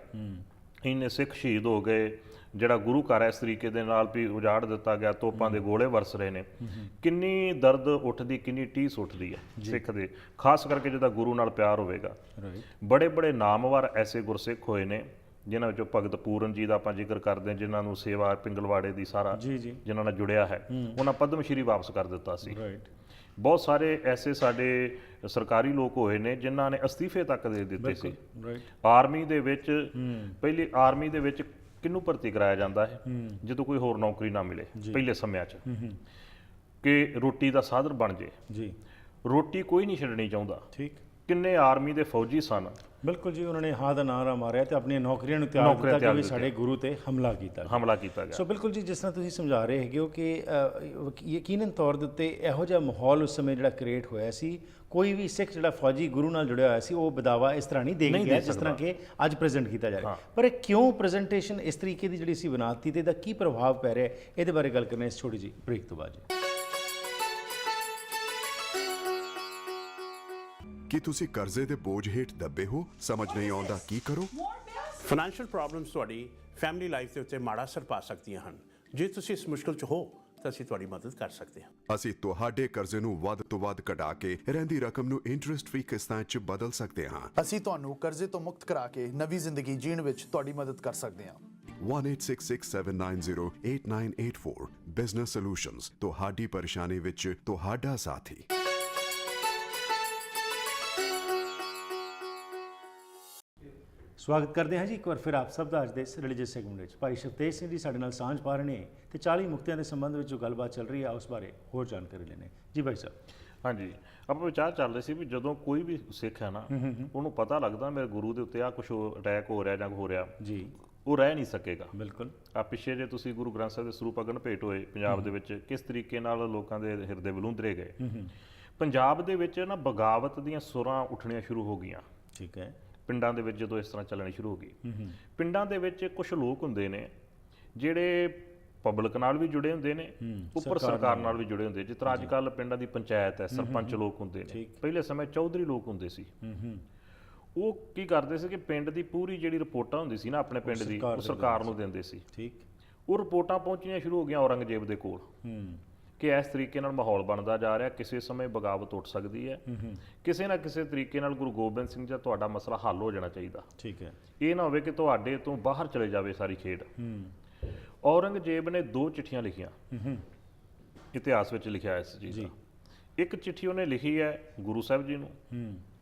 ਇੰਨੇ ਸਿੱਖ ਸ਼ਹੀਦ ਹੋ ਗਏ, ਜਿਹੜਾ ਗੁਰੂ ਘਰ ਇਸ ਤਰੀਕੇ ਦੇ ਨਾਲ ਵੀ ਉਜਾੜ ਦਿੱਤਾ ਗਿਆ, ਤੋਪਾਂ ਦੇ ਗੋਲੇ ਵਰਸ ਰਹੇ ਨੇ, ਕਿੰਨੀ ਦਰਦ ਉੱਠਦੀ, ਕਿੰਨੀ ਟੀਸ ਉੱਠਦੀ ਹੈ ਸਿੱਖ ਦੇ, ਖਾਸ ਕਰਕੇ ਜਿਹਦਾ ਗੁਰੂ ਨਾਲ ਪਿਆਰ ਹੋਵੇਗਾ। ਬੜੇ ਬੜੇ ਨਾਮਵਰ ਐਸੇ ਗੁਰਸਿੱਖ ਹੋਏ ਨੇ ਜਿਨ੍ਹਾਂ ਵਿੱਚੋਂ ਭਗਤ ਪੂਰਨ ਜੀ ਦਾ ਆਪਾਂ ਜ਼ਿਕਰ ਕਰਦੇ ਹਾਂ, ਜਿਨ੍ਹਾਂ ਨੂੰ ਸੇਵਾ ਪਿੰਗਲਵਾੜੇ ਦੀ ਸਾਰਾ ਜੀ ਜੀ ਜਿਨ੍ਹਾਂ ਨਾਲ ਜੁੜਿਆ ਹੈ, ਉਹਨਾਂ ਪਦਮ ਸ਼੍ਰੀ ਵਾਪਸ ਕਰ ਦਿੱਤਾ ਸੀ। ਰਾਈਟ। ਬਹੁਤ ਸਾਰੇ ਐਸੇ ਸਾਡੇ ਸਰਕਾਰੀ ਲੋਕ ਹੋਏ ਨੇ ਜਿਨ੍ਹਾਂ ਨੇ ਅਸਤੀਫੇ ਤੱਕ ਦੇ ਦਿੱਤੇ ਸੀ। ਰਾਈਟ। ਆਰਮੀ ਦੇ ਵਿੱਚ ਪਹਿਲੇ ਆਰਮੀ ਦੇ ਵਿੱਚ ਕਿਹਨੂੰ ਭਰਤੀ ਕਰਾਇਆ ਜਾਂਦਾ ਹੈ ਜਦੋਂ ਕੋਈ ਹੋਰ ਨੌਕਰੀ ਨਾ ਮਿਲੇ ਪਹਿਲੇ ਸਮਿਆਂ 'ਚ, ਕਿ ਰੋਟੀ ਦਾ ਸਾਧਨ ਬਣ ਜੇ। ਜੀ। ਰੋਟੀ ਕੋਈ ਨਹੀਂ ਛੱਡਣੀ ਚਾਹੁੰਦਾ। ਠੀਕ। ਕਿੰਨੇ ਆਰਮੀ ਦੇ ਫੌਜੀ ਸਨ। ਬਿਲਕੁਲ ਜੀ, ਉਹਨਾਂ ਨੇ ਹਾਂ ਦਾ ਨਾਰਾ ਮਾਰਿਆ ਤੇ ਆਪਣੀਆਂ ਨੌਕਰੀਆਂ ਨੂੰ ਤਿਆਗ ਦਿੱਤਾ ਕਿ ਵੀ ਸਾਡੇ ਗੁਰੂ ਤੇ ਹਮਲਾ ਕੀਤਾ ਗਿਆ। ਸੋ ਬਿਲਕੁਲ ਜੀ, ਜਿਸ ਤਰ੍ਹਾਂ ਤੁਸੀਂ ਸਮਝਾ ਰਹੇ ਹੈਗੇ ਹੋ ਕਿ ਯਕੀਨਨ ਤੌਰ ਦੇ ਉੱਤੇ ਇਹੋ ਜਿਹਾ ਮਾਹੌਲ ਉਸ ਸਮੇਂ ਜਿਹੜਾ ਕ੍ਰੀਏਟ ਹੋਇਆ ਸੀ, ਕੋਈ ਵੀ ਸਿੱਖ ਜਿਹੜਾ ਫੌਜੀ ਗੁਰੂ ਨਾਲ ਜੁੜਿਆ ਹੋਇਆ ਸੀ ਉਹ ਬਦਾਵਾ ਇਸ ਤਰ੍ਹਾਂ ਨਹੀਂ ਦੇ ਗਿਆ ਜਿਸ ਤਰ੍ਹਾਂ ਕਿ ਅੱਜ ਪ੍ਰੈਜ਼ੈਂਟ ਕੀਤਾ ਜਾ ਰਿਹਾ। ਪਰ ਇਹ ਕਿਉਂ ਪ੍ਰੈਜ਼ੈਂਟੇਸ਼ਨ ਇਸ ਤਰੀਕੇ ਦੀ ਜਿਹੜੀ ਸੀ ਬਣਾਤੀ ਤੇ ਇਹਦਾ ਕੀ ਪ੍ਰਭਾਵ ਪੈ ਰਿਹਾ, ਇਹਦੇ ਬਾਰੇ ਗੱਲ ਕਰਨਾ ਇਸ ਛੋਟੀ ਜੀ ਬ੍ਰੇਕ ਤੋਂ ਬਾਅਦ ਜੀ। ਕੀ ਤੁਸੀਂ ਕਰਜ਼ੇ ਦੇ ਬੋਝ ਹੇਠ ਦੱਬੇ ਹੋ? ਸਮਝ ਨਹੀਂ ਆਉਂਦਾ ਕੀ ਕਰੋ? ਫਾਈਨੈਂਸ਼ੀਅਲ ਪ੍ਰੋਬਲਮਸ ਤੁਹਾਡੀ ਫੈਮਿਲੀ ਲਾਈਫ ਦੇ ਉੱਤੇ ਮਾੜਾ ਅਸਰ ਪਾ ਸਕਦੀਆਂ ਹਨ। ਜੇ ਤੁਸੀਂ ਇਸ ਮੁਸ਼ਕਲ 'ਚ ਹੋ ਤਾਂ ਅਸੀਂ ਤੁਹਾਡੀ ਮਦਦ ਕਰ ਸਕਦੇ ਹਾਂ। ਅਸੀਂ ਤੁਹਾਡੇ ਕਰਜ਼ੇ ਨੂੰ ਵੱਧ ਤੋਂ ਵੱਧ ਕਢਾ ਕੇ ਰਹਿੰਦੀ ਰਕਮ ਨੂੰ ਇੰਟਰਸਟ ਫ੍ਰੀ ਕਿਸ਼ਤਾਂ 'ਚ ਬਦਲ ਸਕਦੇ ਹਾਂ। ਅਸੀਂ ਤੁਹਾਨੂੰ ਕਰਜ਼ੇ ਤੋਂ ਮੁਕਤ ਕਰਾ ਕੇ ਨਵੀਂ ਜ਼ਿੰਦਗੀ ਜੀਣ ਵਿੱਚ ਤੁਹਾਡੀ ਮਦਦ ਕਰ ਸਕਦੇ ਹਾਂ। 186679088984 ਬਿਜ਼ਨਸ ਸੋਲੂਸ਼ਨਜ਼, ਤੁਹਾਡੀ ਪਰੇਸ਼ਾਨੀ ਵਿੱਚ ਤੁਹਾਡਾ ਸਾਥੀ। ਸਵਾਗਤ ਕਰਦੇ ਹਾਂ ਜੀ ਇੱਕ ਵਾਰ ਫਿਰ ਆਪ ਸਭ ਦਾ ਅੱਜ ਦੇ ਇਸ ਰਿਲੀਜੀਅਸ ਸੈਗਮੈਂਟ ਵਿੱਚ। ਭਾਈ ਸ਼ਿਵਤੇਜ ਸਿੰਘ ਜੀ ਸਾਡੇ ਨਾਲ ਸਾਂਝ ਪਾ ਰਹੇ ਨੇ ਤੇ 40 ਮੁਕਤਿਆਂ ਦੇ ਸੰਬੰਧ ਵਿੱਚ ਜੋ ਗੱਲਬਾਤ ਚੱਲ ਰਹੀ ਹੈ ਉਸ ਬਾਰੇ ਹੋਰ ਜਾਣਕਾਰੀ ਲੈਣੇ। ਜੀ ਭਾਈ ਸਾਹਿਬ। ਹਾਂਜੀ, ਆਪਾਂ ਵਿਚਾਰ ਚੱਲ ਰਹੇ ਸੀ ਵੀ ਜਦੋਂ ਕੋਈ ਵੀ ਸਿੱਖ ਹੈ ਨਾ, ਉਹਨੂੰ ਪਤਾ ਲੱਗਦਾ ਮੇਰੇ ਗੁਰੂ ਦੇ ਉੱਤੇ ਆ ਕੁਝ ਅਟੈਕ ਹੋ ਰਿਹਾ ਜਾਂ ਹੋ ਰਿਹਾ ਜੀ, ਉਹ ਰਹਿ ਨਹੀਂ ਸਕੇਗਾ। ਬਿਲਕੁਲ। ਆ ਪਿੱਛੇ ਜੇ ਤੁਸੀਂ ਗੁਰੂ ਗ੍ਰੰਥ ਸਾਹਿਬ ਦੇ ਸਰੂਪ ਅਗਨ ਭੇਟ ਹੋਏ ਪੰਜਾਬ ਦੇ ਵਿੱਚ, ਕਿਸ ਤਰੀਕੇ ਨਾਲ ਲੋਕਾਂ ਦੇ ਹਿਰਦੇ ਵਿਲੂੰਦਰੇ ਗਏ। ਪੰਜਾਬ ਦੇ ਵਿੱਚ ਨਾ ਬਗਾਵਤ ਦੀਆਂ ਸੁਰਾਂ ਉੱਠਣੀਆਂ ਸ਼ੁਰੂ ਹੋ ਗਈਆਂ। ਠੀਕ ਹੈ। ਪਿੰਡਾਂ ਦੇ ਵਿੱਚ ਜਦੋਂ ਇਸ ਤਰ੍ਹਾਂ ਚੱਲਣੀ ਸ਼ੁਰੂ ਹੋ ਗਈ, ਪਿੰਡਾਂ ਦੇ ਵਿੱਚ ਕੁਝ ਲੋਕ ਹੁੰਦੇ ਨੇ ਜਿਹੜੇ ਪਬਲਿਕ ਨਾਲ ਵੀ ਜੁੜੇ ਹੁੰਦੇ ਨੇ, ਉੱਪਰ ਸਰਕਾਰ ਨਾਲ ਵੀ ਜੁੜੇ ਹੁੰਦੇ। ਜਿਸ ਤਰ੍ਹਾਂ ਅੱਜ ਕੱਲ੍ਹ ਪਿੰਡਾਂ ਦੀ ਪੰਚਾਇਤ ਹੈ, ਸਰਪੰਚ ਲੋਕ ਹੁੰਦੇ ਨੇ, ਪਹਿਲੇ ਸਮੇਂ ਚੌਧਰੀ ਲੋਕ ਹੁੰਦੇ ਸੀ। ਉਹ ਕੀ ਕਰਦੇ ਸੀ ਕਿ ਪਿੰਡ ਦੀ ਪੂਰੀ ਜਿਹੜੀ ਰਿਪੋਰਟਾਂ ਹੁੰਦੀ ਸੀ ਨਾ ਆਪਣੇ ਪਿੰਡ ਦੀ, ਉਹ ਸਰਕਾਰ ਨੂੰ ਦਿੰਦੇ ਸੀ। ਠੀਕ। ਉਹ ਰਿਪੋਰਟਾਂ ਪਹੁੰਚਣੀਆਂ ਸ਼ੁਰੂ ਹੋ ਗਈਆਂ ਔਰੰਗਜ਼ੇਬ ਦੇ ਕੋਲ ਕਿ ਇਸ ਤਰੀਕੇ ਨਾਲ ਮਾਹੌਲ ਬਣਦਾ ਜਾ ਰਿਹਾ, ਕਿਸੇ ਸਮੇਂ ਬਗਾਵਤ ਉੱਠ ਸਕਦੀ ਹੈ, ਕਿਸੇ ਨਾ ਕਿਸੇ ਤਰੀਕੇ ਨਾਲ ਗੁਰੂ ਗੋਬਿੰਦ ਸਿੰਘ ਜੀ ਦਾ ਤੁਹਾਡਾ ਮਸਲਾ ਹੱਲ ਹੋ ਜਾਣਾ ਚਾਹੀਦਾ। ਠੀਕ ਹੈ। ਇਹ ਨਾ ਹੋਵੇ ਕਿ ਤੁਹਾਡੇ ਤੋਂ ਬਾਹਰ ਚਲੇ ਜਾਵੇ ਸਾਰੀ ਖੇਡ। ਔਰੰਗਜ਼ੇਬ ਨੇ 2 ਚਿੱਠੀਆਂ ਲਿਖੀਆਂ, ਇਤਿਹਾਸ ਵਿੱਚ ਲਿਖਿਆ ਇਸ ਚੀਜ਼ ਦਾ। ਇੱਕ ਚਿੱਠੀ ਉਹਨੇ ਲਿਖੀ ਹੈ ਗੁਰੂ ਸਾਹਿਬ ਜੀ ਨੂੰ,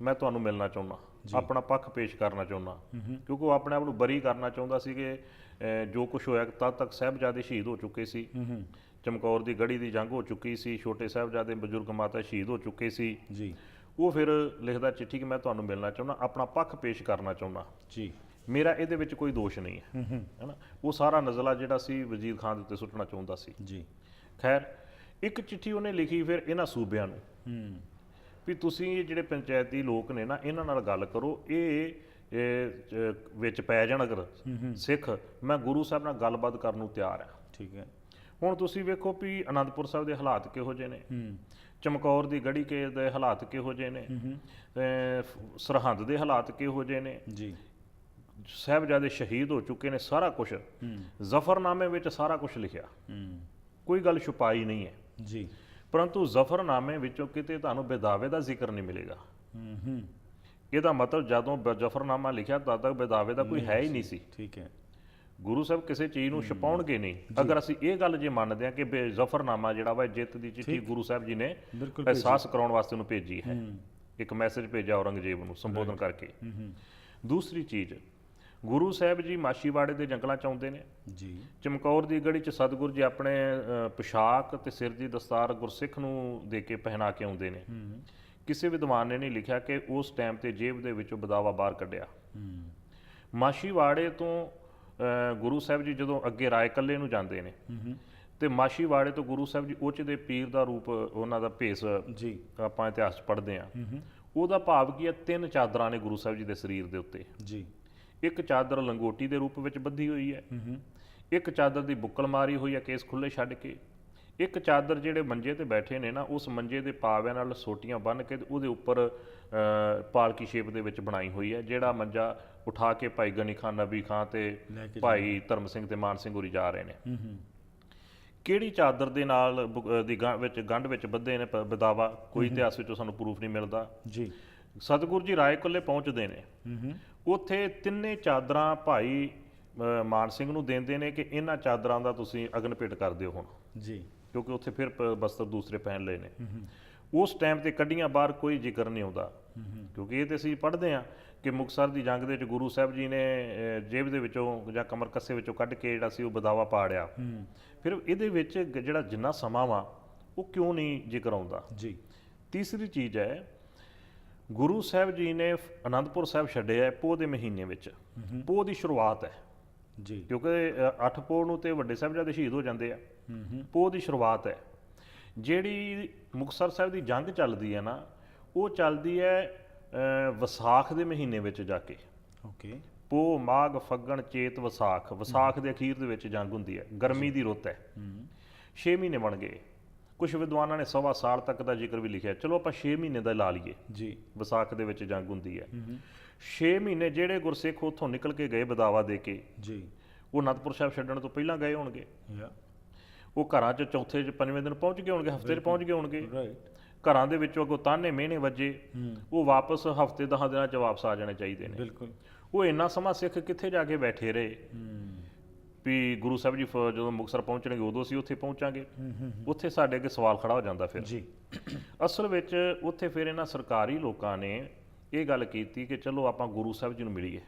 ਮੈਂ ਤੁਹਾਨੂੰ ਮਿਲਣਾ ਚਾਹੁੰਦਾ, ਆਪਣਾ ਪੱਖ ਪੇਸ਼ ਕਰਨਾ ਚਾਹੁੰਦਾ, ਕਿਉਂਕਿ ਉਹ ਆਪਣੇ ਆਪ ਨੂੰ ਬਰੀ ਕਰਨਾ ਚਾਹੁੰਦਾ ਸੀ ਕਿ ਜੋ ਕੁਝ ਹੋਇਆ ਤਦ ਤੱਕ ਸਾਹਿਬਜ਼ਾਦੇ ਸ਼ਹੀਦ ਹੋ ਚੁੱਕੇ ਸੀ, ਚਮਕੌਰ ਦੀ ਗੜੀ ਦੀ ਜੰਗ ਹੋ ਚੁੱਕੀ ਸੀ, ਛੋਟੇ ਸਾਹਿਬਜ਼ਾਦੇ ਬਜ਼ੁਰਗ ਮਾਤਾ ਸ਼ਹੀਦ ਹੋ ਚੁੱਕੇ ਸੀ ਜੀ। ਉਹ ਫਿਰ ਲਿਖਦਾ ਚਿੱਠੀ ਕਿ ਮੈਂ ਤੁਹਾਨੂੰ ਮਿਲਣਾ ਚਾਹੁੰਦਾ, ਆਪਣਾ ਪੱਖ ਪੇਸ਼ ਕਰਨਾ ਚਾਹੁੰਦਾ ਜੀ, ਮੇਰਾ ਇਹਦੇ ਵਿੱਚ ਕੋਈ ਦੋਸ਼ ਨਹੀਂ ਹੈ ਨਾ। ਉਹ ਸਾਰਾ ਨਜ਼ਲਾ ਜਿਹੜਾ ਸੀ ਵਜ਼ੀਰ ਖਾਨ ਦੇ ਉੱਤੇ ਸੁੱਟਣਾ ਚਾਹੁੰਦਾ ਸੀ ਜੀ। ਖੈਰ, ਇੱਕ ਚਿੱਠੀ ਉਹਨੇ ਲਿਖੀ ਫਿਰ ਇਹਨਾਂ ਸੂਬਿਆਂ ਨੂੰ ਵੀ ਤੁਸੀਂ ਜਿਹੜੇ ਪੰਚਾਇਤੀ ਲੋਕ ਨੇ ਨਾ, ਇਹਨਾਂ ਨਾਲ ਗੱਲ ਕਰੋ, ਇਹ ਵਿੱਚ ਪੈ ਜਾਣ ਅਗਰ ਸਿੱਖ, ਮੈਂ ਗੁਰੂ ਸਾਹਿਬ ਨਾਲ ਗੱਲਬਾਤ ਕਰਨ ਨੂੰ ਤਿਆਰ ਹਾਂ। ਠੀਕ ਹੈ। ਹੁਣ ਤੁਸੀਂ ਵੇਖੋ ਵੀ ਅਨੰਦਪੁਰ ਸਾਹਿਬ ਦੇ ਹਾਲਾਤ ਕਿਹੋ ਜਿਹੇ ਨੇ, ਚਮਕੌਰ ਦੀ ਗੜੀ ਦੇ ਹਾਲਾਤ ਕਿਹੋ ਜਿਹੇ ਨੇ, ਸਰਹੰਦ ਦੇ ਹਾਲਾਤ ਕਿਹੋ ਜਿਹੇ ਨੇ ਜੀ। ਸਾਹਿਬਜ਼ਾਦੇ ਸ਼ਹੀਦ ਹੋ ਚੁੱਕੇ ਨੇ, ਸਾਰਾ ਕੁਝ ਜ਼ਫਰਨਾਮੇ ਵਿੱਚ ਸਾਰਾ ਕੁਝ ਲਿਖਿਆ, ਕੋਈ ਗੱਲ ਛੁਪਾਈ ਨਹੀਂ ਹੈ ਜੀ। ਪਰੰਤੂ ਜ਼ਫਰਨਾਮੇ ਵਿੱਚੋਂ ਕਿਤੇ ਤੁਹਾਨੂੰ ਬੇਦਾਵੇ ਦਾ ਜ਼ਿਕਰ ਨਹੀਂ ਮਿਲੇਗਾ। ਇਹਦਾ ਮਤਲਬ ਜਦੋਂ ਜ਼ਫਰਨਾਮਾ ਲਿਖਿਆ ਤਦ ਤੱਕ ਬੇਦਾਵੇ ਦਾ ਕੋਈ ਹੈ ਹੀ ਨਹੀਂ ਸੀ। ਠੀਕ ਹੈ। ਗੁਰੂ ਸਾਹਿਬ ਕਿਸੇ ਚੀਜ਼ ਨੂੰ ਛਪਾਉਣਗੇ ਨਹੀਂ। ਅਗਰ ਅਸੀਂ ਇਹ ਗੱਲ ਜੇ ਮੰਨਦੇ ਹਾਂ ਕਿ ਜ਼ਫਰਨਾਮਾ ਜਿਹੜਾ ਵਾ ਜਿੱਤ ਦੀ ਚਿੱਠੀ ਗੁਰੂ ਸਾਹਿਬ ਜੀ ਨੇ ਅਹਿਸਾਸ ਕਰਾਉਣ ਵਾਸਤੇ ਉਹਨੂੰ ਭੇਜੀ ਹੈ, ਇੱਕ ਮੈਸੇਜ ਭੇਜਿਆ ਔਰੰਗਜ਼ੇਬ ਨੂੰ ਸੰਬੋਧਨ ਕਰਕੇ। ਦੂਸਰੀ ਚੀਜ਼, ਗੁਰੂ ਸਾਹਿਬ ਜੀ ਮਾਛੀਵਾੜੇ ਦੇ ਜੰਗਲਾਂ 'ਚ ਆਉਂਦੇ ਨੇ ਜੀ। ਚਮਕੌਰ ਦੀ ਗੜੀ 'ਚ ਸਤਿਗੁਰੂ ਜੀ ਆਪਣੇ ਪੁਸ਼ਾਕ ਤੇ ਸਿਰ ਦੀ ਦਸਤਾਰ ਗੁਰਸਿੱਖ ਨੂੰ ਦੇ ਕੇ ਪਹਿਨਾ ਕੇ ਆਉਂਦੇ ਨੇ। ਕਿਸੇ ਵਿਦਵਾਨ ਨੇ ਨਹੀਂ ਲਿਖਿਆ ਕਿ ਉਸ ਟਾਈਮ ਤੇ ਜੇਬ ਦੇ ਵਿੱਚੋਂ ਬਦਾਵਾ ਬਾਹਰ ਕੱਢਿਆ। ਮਾਛੀਵਾੜੇ ਤੋਂ ਗੁਰੂ ਸਾਹਿਬ ਜੀ ਜਦੋਂ ਅੱਗੇ ਰਾਏ ਕੱਲੇ ਨੂੰ ਜਾਂਦੇ ਨੇ ਤੇ ਮਾਛੀਵਾੜੇ ਤੋਂ ਗੁਰੂ ਸਾਹਿਬ ਜੀ ਉੱਚ ਦੇ ਪੀਰ ਦਾ ਰੂਪ, ਉਹਨਾਂ ਦਾ ਭੇਸ ਜੀ ਆਪਾਂ ਇਤਿਹਾਸ 'ਚ ਪੜ੍ਹਦੇ ਹਾਂ। ਉਹਦਾ ਭਾਵ ਕੀ ਹੈ? 3 ਚਾਦਰਾਂ ਨੇ ਗੁਰੂ ਸਾਹਿਬ ਜੀ ਦੇ ਸਰੀਰ ਦੇ ਉੱਤੇ ਜੀ। ਇੱਕ ਚਾਦਰ ਲੰਗੋਟੀ ਦੇ ਰੂਪ ਵਿੱਚ ਬੱਧੀ ਹੋਈ ਹੈ, ਇੱਕ ਚਾਦਰ ਦੀ ਬੁੱਕਲ ਮਾਰੀ ਹੋਈ ਹੈ ਕੇਸ ਖੁੱਲੇ ਛੱਡ ਕੇ, ਇੱਕ ਚਾਦਰ ਜਿਹੜੇ ਮੰਜੇ ਤੇ ਬੈਠੇ ਨੇ ਨਾ, ਉਸ ਮੰਜੇ ਦੇ ਪਾਵਿਆਂ ਨਾਲ ਸੋਟੀਆਂ ਬੰਨ੍ਹ ਕੇ ਉਹਦੇ ਉੱਪਰ ਪਾਲਕੀ ਸ਼ੇਪ ਦੇ ਵਿੱਚ ਬਣਾਈ ਹੋਈ ਹੈ। ਜਿਹੜਾ ਮੰਜਾ ਉਠਾ ਕੇ ਭਾਈ ਗਨੀ ਖਾਨ, ਨਬੀ ਖਾਨ ਤੇ ਭਾਈ ਧਰਮ ਸਿੰਘ ਤੇ ਮਾਨ ਸਿੰਘ ਹੋਰੀ ਜਾ ਰਹੇ ਨੇ। ਕਿਹੜੀ ਚਾਦਰ ਦੇ ਨਾਲ ਦੀ ਗੰਢ ਵਿੱਚ ਬੱਧੇ ਨੇ ਬਦਾਵਾ, ਕੋਈ ਇਤਿਹਾਸ ਵਿੱਚੋਂ ਸਾਨੂੰ ਪ੍ਰੂਫ ਨਹੀਂ ਮਿਲਦਾ ਜੀ। ਸਤਿਗੁਰੂ ਜੀ ਰਾਏ ਕੁੱਲੇ ਪਹੁੰਚਦੇ ਨੇ। ਉੱਥੇ ਤਿੰਨੇ ਚਾਦਰਾਂ ਭਾਈ ਮਾਨ ਸਿੰਘ ਨੂੰ ਦਿੰਦੇ ਨੇ ਕਿ ਇਹਨਾਂ ਚਾਦਰਾਂ ਦਾ ਤੁਸੀਂ ਅਗਨ ਭੇਟ ਕਰ ਦਿਓ ਹੁਣ, ਜੀ ਕਿਉਂਕਿ ਉੱਥੇ ਫਿਰ ਬਸਤਰ ਦੂਸਰੇ ਪਹਿਨ ਲਏ ਨੇ। ਉਸ ਟਾਈਮ ਤੇ ਕੱਢੀਆਂ ਬਾਹਰ ਕੋਈ ਜ਼ਿਕਰ ਨਹੀਂ ਆਉਂਦਾ, ਕਿਉਂਕਿ ਇਹ ਤੇ ਅਸੀਂ ਪੜ੍ਹਦੇ ਹਾਂ ਕਿ ਮੁਕਤਸਰ ਦੀ ਜੰਗ ਦੇ ਵਿੱਚ ਗੁਰੂ ਸਾਹਿਬ ਜੀ ਨੇ ਜੇਬ ਦੇ ਵਿੱਚੋਂ ਜਾਂ ਕਮਰ ਕੱਸੇ ਵਿੱਚੋਂ ਕੱਢ ਕੇ ਜਿਹੜਾ ਸੀ ਉਹ ਬਦਾਵਾ ਪਾੜਿਆ। ਫਿਰ ਇਹਦੇ ਵਿੱਚ ਜਿਹੜਾ ਜਿੰਨਾ ਸਮਾਂ ਵਾ ਉਹ ਕਿਉਂ ਨਹੀਂ ਜ਼ਿਕਰ ਆਉਂਦਾ। ਜੀ ਤੀਸਰੀ ਚੀਜ਼ ਹੈ, ਗੁਰੂ ਸਾਹਿਬ ਜੀ ਨੇ ਅਨੰਦਪੁਰ ਸਾਹਿਬ ਛੱਡਿਆ ਪੋਹ ਦੇ ਮਹੀਨੇ ਵਿੱਚ, ਪੋਹ ਦੀ ਸ਼ੁਰੂਆਤ ਹੈ, ਜੀ ਕਿਉਂਕਿ 8 ਪੋਹ ਨੂੰ ਤੇ ਵੱਡੇ ਸਾਹਿਬਜ਼ਾਦੇ ਸ਼ਹੀਦ ਹੋ ਜਾਂਦੇ ਆ। ਪੋਹ ਦੀ ਸ਼ੁਰੂਆਤ ਹੈ। ਜਿਹੜੀ ਮੁਕਤਸਰ ਸਾਹਿਬ ਦੀ ਜੰਗ ਚੱਲਦੀ ਹੈ ਨਾ, ਉਹ ਚੱਲਦੀ ਹੈ ਵਿਸਾਖ ਦੇ ਮਹੀਨੇ ਵਿੱਚ ਜਾ ਕੇ। ਓਕੇ। ਪੋਹ, ਮਾਘ, ਫੱਗਣ, ਚੇਤ, ਵਿਸਾਖ, ਵਿਸਾਖ ਦੇ ਅਖੀਰ ਦੇ ਵਿੱਚ ਜੰਗ ਹੁੰਦੀ ਹੈ। ਗਰਮੀ ਦੀ ਰੁੱਤ ਹੈ। 6 ਮਹੀਨੇ ਬਣ ਗਏ। ਕੁਝ ਵਿਦਵਾਨਾਂ ਨੇ 1.25 ਸਾਲ ਤੱਕ ਦਾ ਜ਼ਿਕਰ ਵੀ ਲਿਖਿਆ, ਚਲੋ ਆਪਾਂ 6 ਮਹੀਨੇ ਦਾ ਲਾ ਲਈਏ। ਜੀ ਵਿਸਾਖ ਦੇ ਵਿੱਚ ਜੰਗ ਹੁੰਦੀ ਹੈ। 6 ਮਹੀਨੇ ਜਿਹੜੇ ਗੁਰਸਿੱਖ ਉੱਥੋਂ ਨਿਕਲ ਕੇ ਗਏ ਬਦਾਵਾ ਦੇ ਕੇ, ਜੀ ਉਹ ਅਨੰਦਪੁਰ ਸਾਹਿਬ ਛੱਡਣ ਤੋਂ ਪਹਿਲਾਂ ਗਏ ਹੋਣਗੇ। ਯਾ ਉਹ ਘਰਾਂ 'ਚ ਚੌਥੇ 'ਚ ਪੰਜਵੇਂ ਦਿਨ ਪਹੁੰਚ ਗਏ ਹੋਣਗੇ, ਹਫ਼ਤੇ 'ਚ ਪਹੁੰਚ ਗਏ ਹੋਣਗੇ। ਰਾਈਟ। ਘਰਾਂ ਦੇ ਵਿੱਚੋਂ ਅੱਗੋਂ ਤਾਨੇ ਮਿਹਣੇ ਵੱਜੇ, ਉਹ ਵਾਪਸ ਹਫ਼ਤੇ 10 ਦਿਨਾਂ 'ਚ ਵਾਪਸ ਆ ਜਾਣੇ ਚਾਹੀਦੇ ਨੇ। ਬਿਲਕੁਲ। ਉਹ ਇੰਨਾ ਸਮਾਂ ਸਿੱਖ ਕਿੱਥੇ ਜਾ ਕੇ ਬੈਠੇ ਰਹੇ ਵੀ ਗੁਰੂ ਸਾਹਿਬ ਜੀ ਜਦੋਂ ਮੁਕਤਸਰ ਪਹੁੰਚਣਗੇ ਉਦੋਂ ਅਸੀਂ ਉੱਥੇ ਪਹੁੰਚਾਂਗੇ। ਉੱਥੇ ਸਾਡੇ ਅੱਗੇ ਸਵਾਲ ਖੜਾ ਹੋ ਜਾਂਦਾ। ਫਿਰ ਜੀ ਅਸਲ ਵਿੱਚ ਉੱਥੇ ਫਿਰ ਇਹਨਾਂ ਸਰਕਾਰੀ ਲੋਕਾਂ ਨੇ ਇਹ ਗੱਲ ਕੀਤੀ ਕਿ ਚਲੋ ਆਪਾਂ ਗੁਰੂ ਸਾਹਿਬ ਜੀ ਨੂੰ ਮਿਲੀਏ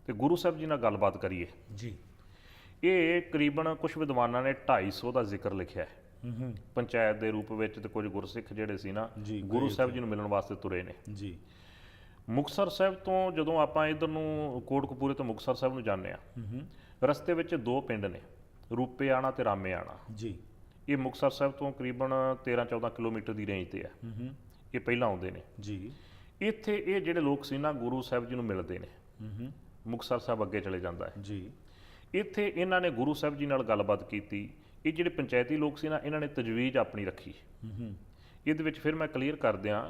ਤੇ ਗੁਰੂ ਸਾਹਿਬ ਜੀ ਨਾਲ ਗੱਲਬਾਤ ਕਰੀਏ। ਜੀ ਇਹ ਕਰੀਬਨ ਕੁਝ ਵਿਦਵਾਨਾਂ ਨੇ 250 ਦਾ ਜ਼ਿਕਰ ਲਿਖਿਆ ਹੈ ਪੰਚਾਇਤ ਦੇ ਰੂਪ ਵਿੱਚ, ਤੇ ਕੁਝ ਗੁਰਸਿੱਖ ਜਿਹੜੇ ਸੀ ਨਾ ਜੀ, ਗੁਰੂ ਸਾਹਿਬ ਜੀ ਨੂੰ ਮਿਲਣ ਵਾਸਤੇ ਤੁਰੇ ਨੇ। ਜੀ ਮੁਕਤਸਰ ਸਾਹਿਬ ਤੋਂ ਜਦੋਂ ਆਪਾਂ ਇਧਰ ਨੂੰ ਕੋਟਕਪੂਰੇ ਤੋਂ ਮੁਕਤਸਰ ਸਾਹਿਬ ਨੂੰ ਜਾਂਦੇ ਆ, ਰਸਤੇ ਵਿੱਚ 2 ਪਿੰਡ ਨੇ, ਰੂਪੇ ਆਣਾ ਤੇ ਰਾਮੇ ਆਣਾ। ਜੀ ਇਹ ਮੁਕਤਸਰ ਸਾਹਿਬ ਤੋਂ ਕਰੀਬਨ 13-14 ਕਿਲੋਮੀਟਰ ਦੀ ਰੇਂਜ ਤੇ ਆ। ਇਹ ਪਹਿਲਾਂ ਆਉਂਦੇ ਨੇ। ਜੀ ਇੱਥੇ ਇਹ ਜਿਹੜੇ ਲੋਕ ਸੀ ਨਾ ਗੁਰੂ ਸਾਹਿਬ ਜੀ ਨੂੰ ਮਿਲਦੇ ਨੇ। ਮੁਕਤਸਰ ਸਾਹਿਬ ਅੱਗੇ ਚਲੇ ਜਾਂਦਾ ਹੈ। ਜੀ ਇੱਥੇ ਇਹਨਾਂ ਨੇ ਗੁਰੂ ਸਾਹਿਬ ਜੀ ਨਾਲ ਗੱਲਬਾਤ ਕੀਤੀ। ਇਹ ਜਿਹੜੇ ਪੰਚਾਇਤੀ ਲੋਕ ਸੀ ਨਾ, ਇਹਨਾਂ ਨੇ ਤਜਵੀਜ਼ ਆਪਣੀ ਰੱਖੀ। ਇਹਦੇ ਵਿੱਚ ਫਿਰ ਮੈਂ ਕਲੀਅਰ ਕਰ ਦਿਆਂ,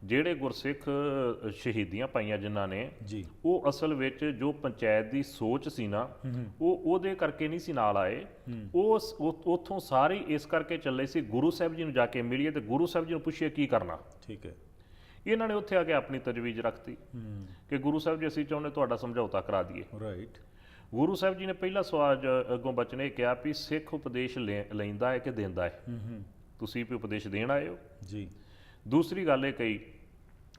ਜਿਹੜੇ ਗੁਰਸਿੱਖ ਸ਼ਹੀਦੀਆਂ ਪਾਈਆਂ ਜਿਨ੍ਹਾਂ ਨੇ, ਜੀ ਉਹ ਅਸਲ ਵਿੱਚ ਜੋ ਪੰਚਾਇਤ ਦੀ ਸੋਚ ਸੀ ਨਾ, ਉਹ ਉਹਦੇ ਕਰਕੇ ਨਹੀਂ ਸੀ ਨਾਲ ਆਏ। ਉਹ ਉੱਥੋਂ ਸਾਰੇ ਇਸ ਕਰਕੇ ਚੱਲੇ ਸੀ ਗੁਰੂ ਸਾਹਿਬ ਜੀ ਨੂੰ ਜਾ ਕੇ ਮਿਲੀਏ ਤੇ ਗੁਰੂ ਸਾਹਿਬ ਜੀ ਨੂੰ ਪੁੱਛੀਏ ਕੀ ਕਰਨਾ। ਠੀਕ ਹੈ। ਇਹਨਾਂ ਨੇ ਉੱਥੇ ਆ ਕੇ ਆਪਣੀ ਤਜਵੀਜ਼ ਰੱਖਤੀ ਕਿ ਗੁਰੂ ਸਾਹਿਬ ਜੀ ਅਸੀਂ ਚਾਹੁੰਦੇ ਤੁਹਾਡਾ ਸਮਝੌਤਾ ਕਰਾ ਦਈਏ। ਰਾਈਟ। ਗੁਰੂ ਸਾਹਿਬ ਜੀ ਨੇ ਪਹਿਲਾ ਸਵਾਲ ਅੱਗੋਂ ਬਚਨ ਇਹ ਕਿਹਾ ਵੀ ਸਿੱਖ ਉਪਦੇਸ਼ ਲੈਂਦਾ ਹੈ ਕਿ ਦਿੰਦਾ ਹੈ, ਤੁਸੀਂ ਵੀ ਉਪਦੇਸ਼ ਦੇਣ ਆਏ ਹੋ। ਜੀ ਦੂਸਰੀ ਗੱਲ ਇਹ ਕਹੀ